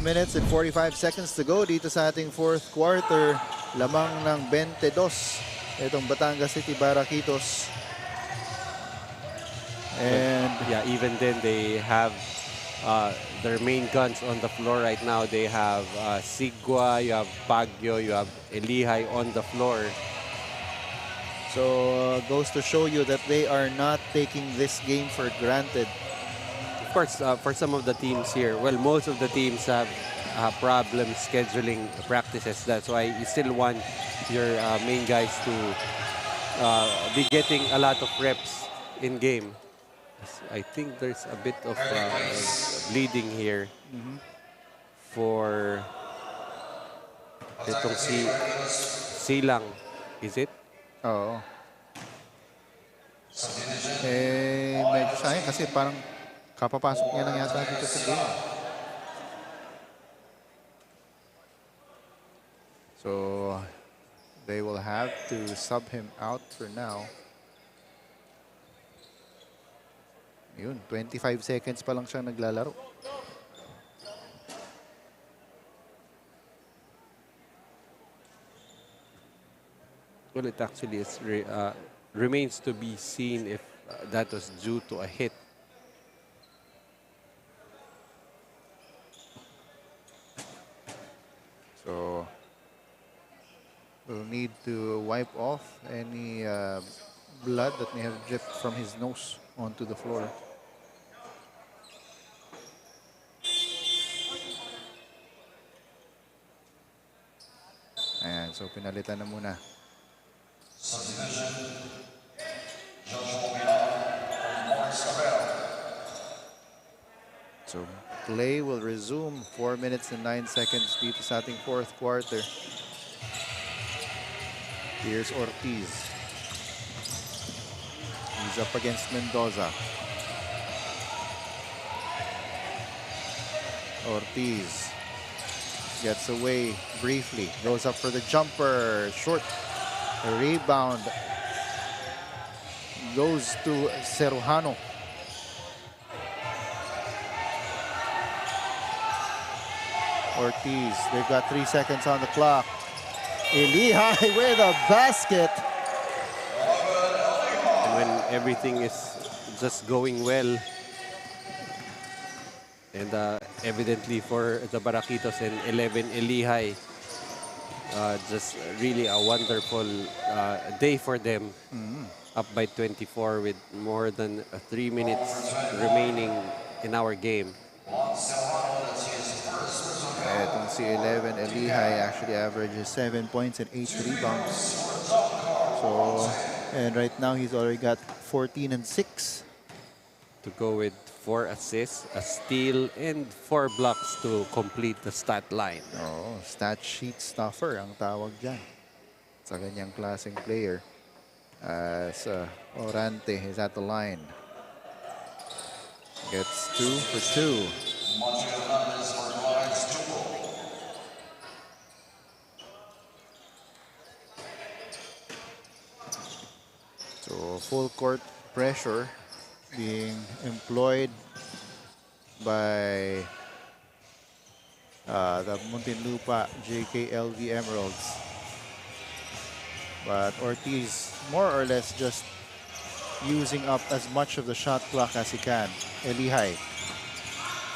Minutes and 45 seconds to go dito sa ating fourth quarter. Lamang ng 22 itong Batangas City Baraquitos. And yeah, even then they have their main guns on the floor right now. They have Sigua, you have Baguio, you have Elihai on the floor. So goes to show you that they are not taking this game for granted. Of course, for some of the teams here, well, most of the teams have problems scheduling practices. That's why you still want your main guys to be getting a lot of reps in game. I think there's a bit of bleeding here for itong Silang. Is it? Oo. Medyo sayang kasi parang kapapasok niya lang yata dito sa game. So, they will have to sub him out for now. Yun, 25 seconds pa lang siya naglalaro. Well, it actually is remains to be seen if that was due to a hit. So, we'll need to wipe off any blood that may have dripped from his nose onto the floor. Ayan, so pinalitan na muna. So, Play will resume. 4 minutes and 9 seconds dito sa ating fourth quarter. Here's Ortiz. He's up against Mendoza. Ortiz gets away briefly. Goes up for the jumper. Short. A rebound. Goes to Cerujano. Ortiz, they've got 3 seconds on the clock. Elihai with a basket. And when everything is just going well, and evidently for the Baraquitos and 11 Elihai, just really a wonderful day for them. Up by 24 with more than 3 minutes remaining in our game. Itong si 11 Elihai actually averages 7 points and 8 rebounds. So, and right now he's already got 14 and 6. To go with 4 assists, a steal, and 4 blocks to complete the stat line. Oh, stat sheet stuffer ang tawag dyan sa ganyang klaseng player. As Orante is at the line. Gets 2 for 2. So full court pressure being employed by the Muntinlupa JKLV Emeralds. But Ortiz more or less just using up as much of the shot clock as he can. Elihai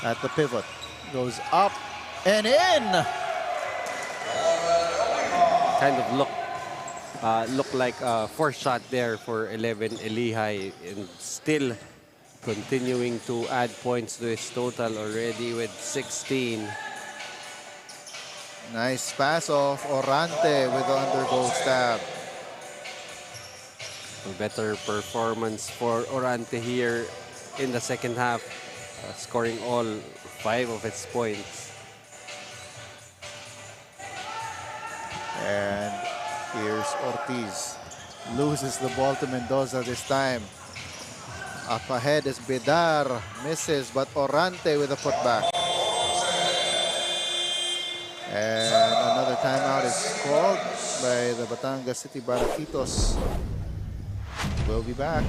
at the pivot. Goes up and in! Kind of look like a 4th shot there for 11 Elihai, and still continuing to add points to his total already with 16. Nice pass off Orante with the undergoal stab. A better performance for Orante here in the second half, scoring all 5 of its points. And here's Ortiz. Loses the ball to Mendoza this time. Up ahead is Bedar. Misses, but Orante with a putback. And another timeout is called by the Batangas City Baraquitos. We'll be back.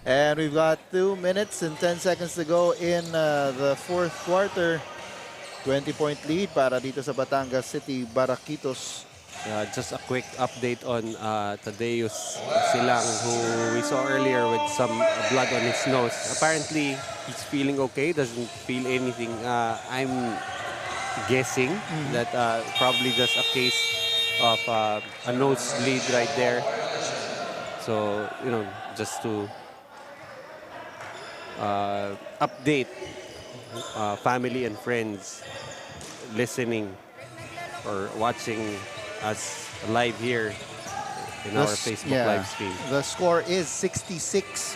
And we've got 2 minutes and 10 seconds to go in the fourth quarter. 20-point lead para dito sa Batangas City Baraquitos. Just a quick update on Tadeus Silang, who we saw earlier with some blood on his nose. Apparently, he's feeling okay, doesn't feel anything. I'm guessing that probably just a case of a nosebleed right there. So, you know, just to update family and friends listening or watching us live here in our Facebook live stream. The score is 66-46.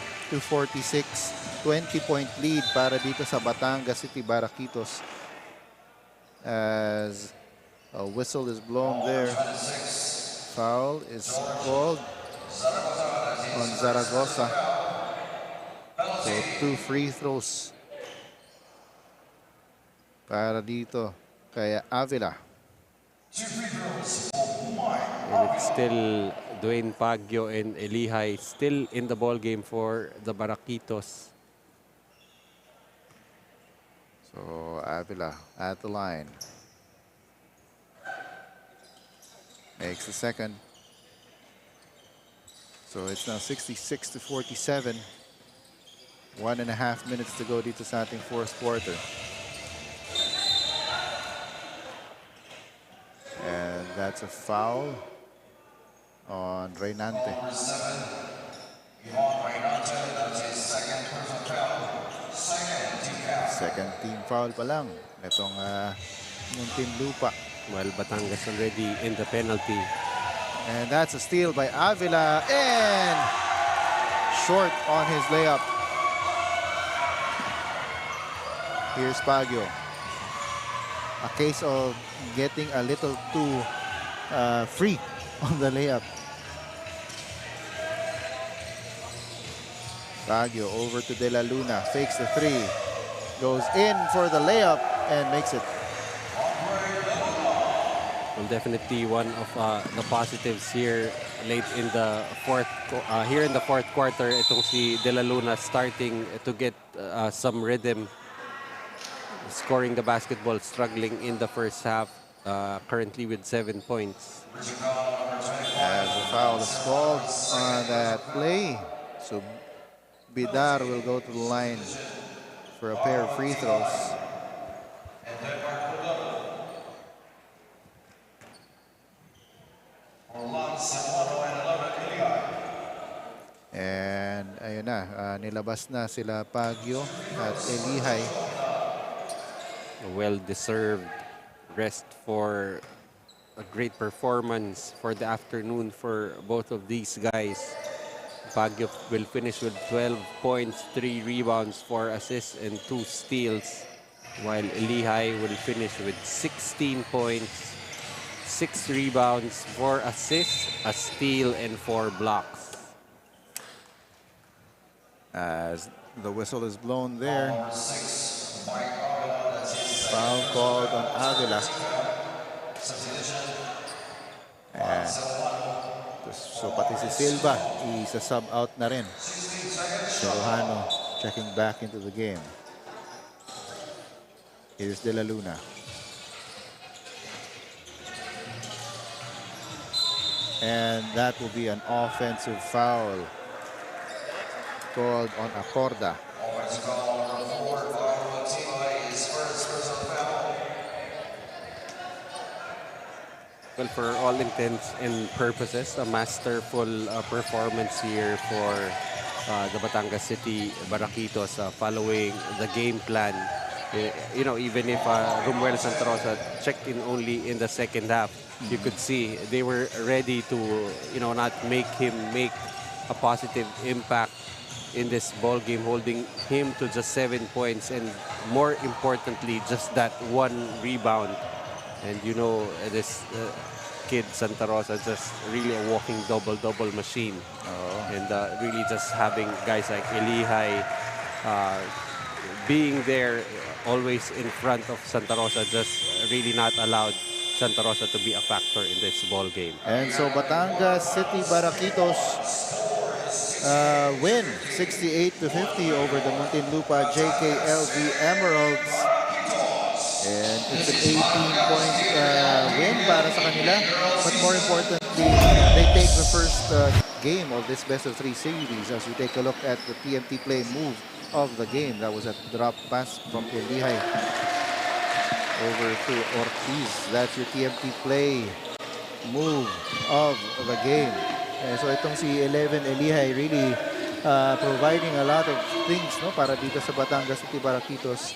20-point lead para dito sa Batangas City Baraquitos. As a whistle is blown there. Foul is called on Zaragoza. So 2 free throws para dito kay Avila. And it's still Dwayne Paggio and Elihai still in the ball game for the Baraquitos. So So Avila at the line. Makes the second. So it's now 66-47. 1.5 minutes to go dito sa ating fourth quarter. And that's a foul on Reynante. Second team foul pa lang itong Muntinlupa. Well, Batangas already in the penalty. And that's a steal by Avila and short on his layup. Here's Baguio. A case of getting a little too free on the layup. Baguio over to De La Luna, fakes the three, goes in for the layup and makes it. Well, definitely one of the positives here late in the fourth quarter. Itong si De La Luna starting to get some rhythm, scoring the basketball, struggling in the first half, currently with 7 points. As a foul is called on that play, so Bidar will go to the line for a pair of free throws. And ayun na, nilabas na sila Baguio at Elihay. A well-deserved rest for a great performance for the afternoon for both of these guys. Baguio will finish with 12 points, 3 rebounds, 4 assists, and 2 steals, while Elihay will finish with 16 points, 6 rebounds, 4 assists, a steal, and 4 blocks. As the whistle is blown there, foul called on Avila. And so pati si Silva, isa-sub out na rin. Serrano checking back into the game. Here's De La Luna. And that will be an offensive foul called on Acorda. Well, for all intents and purposes, a masterful performance here for the Batangas City Baraquitos following the game plan. You know, even if Romuel Santa Rosa checked in only in the second half, you could see they were ready to, you know, not make him make a positive impact in this ball game, holding him to just 7 points and more importantly, just that 1 rebound. And you know, this kid Santa Rosa just really a walking double-double machine. And really just having guys like Elihay being there always in front of Santa Rosa just really not allowed Santa Rosa to be a factor in this ball game. And so Batangas City Baraquitos win 68-50 over the Muntinlupa JKLV Emeralds. And it's an 18-point win para sa kanila. But more importantly, they take the first game of this best-of-3 series as we take a look at the TMT play move of the game. That was a drop pass from Elihay over to Ortiz. That's your TMT play move of the game. And so itong si 11 Elihay really providing a lot of things, no, para dito sa Batangas City Baraquitos.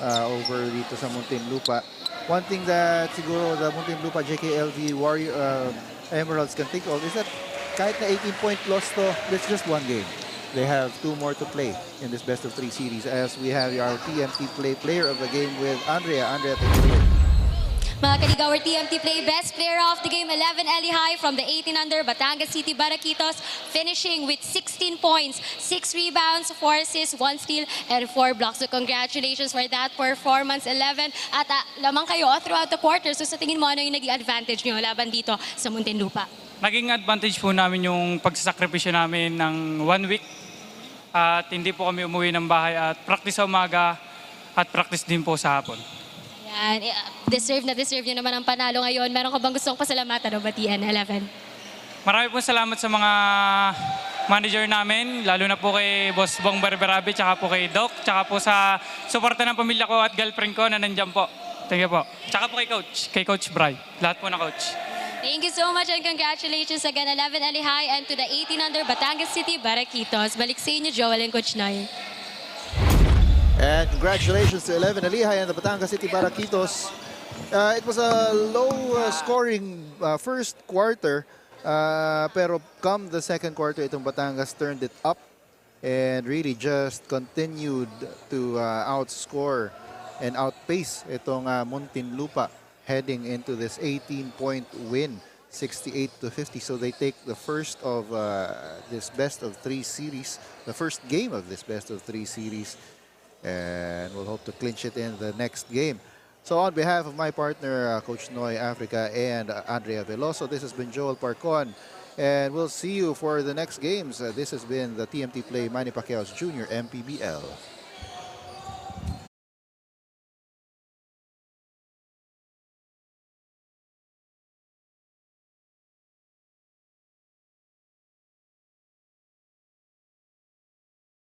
Over dito sa Muntinlupa. One thing that siguro the Muntinlupa JKLV Emeralds can think of is that kahit na 18-point loss to, that's just one game. They have 2 more to play in this best-of-3 series as we have our TMT player of the game with Andrea. Andrea, take it away. Mga kaligaw, our TMT play best player of the game, 11 Elihay from the 18 under Batangas City Baraquitos, finishing with 16 points, 6 rebounds, 4 assists, 1 steal, and 4 blocks. So congratulations for that performance, 11. At lamang kayo throughout the quarter. So sa tingin mo, ano yung naging advantage nyo laban dito sa Muntinlupa? Naging advantage po namin yung pagsasakripisyo namin ng 1 week. At hindi po kami umuwi ng bahay at practice sa umaga. at practice din po sa hapon. Yan, deserve nyo naman ang panalo ngayon. Meron ka bang gustong pasalamatan o batian, 11? Marami po salamat sa mga manager namin, lalo na po kay Boss Bong Barberabi, tsaka po kay Doc, tsaka po sa suporta ng pamilya ko at girlfriend ko na nandyan po. Thank you po. Tsaka po kay Coach Bry. Lahat po na coach. Thank you so much and congratulations again, 11 Alihay, and to the 18 under Batangas City Baraquitos. Balik sa inyo, Joel and Coach Noy. And congratulations to 11 Alihay and the Batangas City Baraquitos. It was a low scoring first quarter, pero come the second quarter, itong Batangas turned it up and really just continued to outscore and outpace itong Muntinlupa heading into this 18-point win, 68-50. So they take the first of this best-of-3 series, the first game of this best-of-3 series, and we'll hope to clinch it in the next game. So on behalf of my partner, Coach Noy Africa and Andrea Veloso, this has been Joel Parcon, and we'll see you for the next games. This has been the TMT Play Manny Pacquiao's Junior MPBL.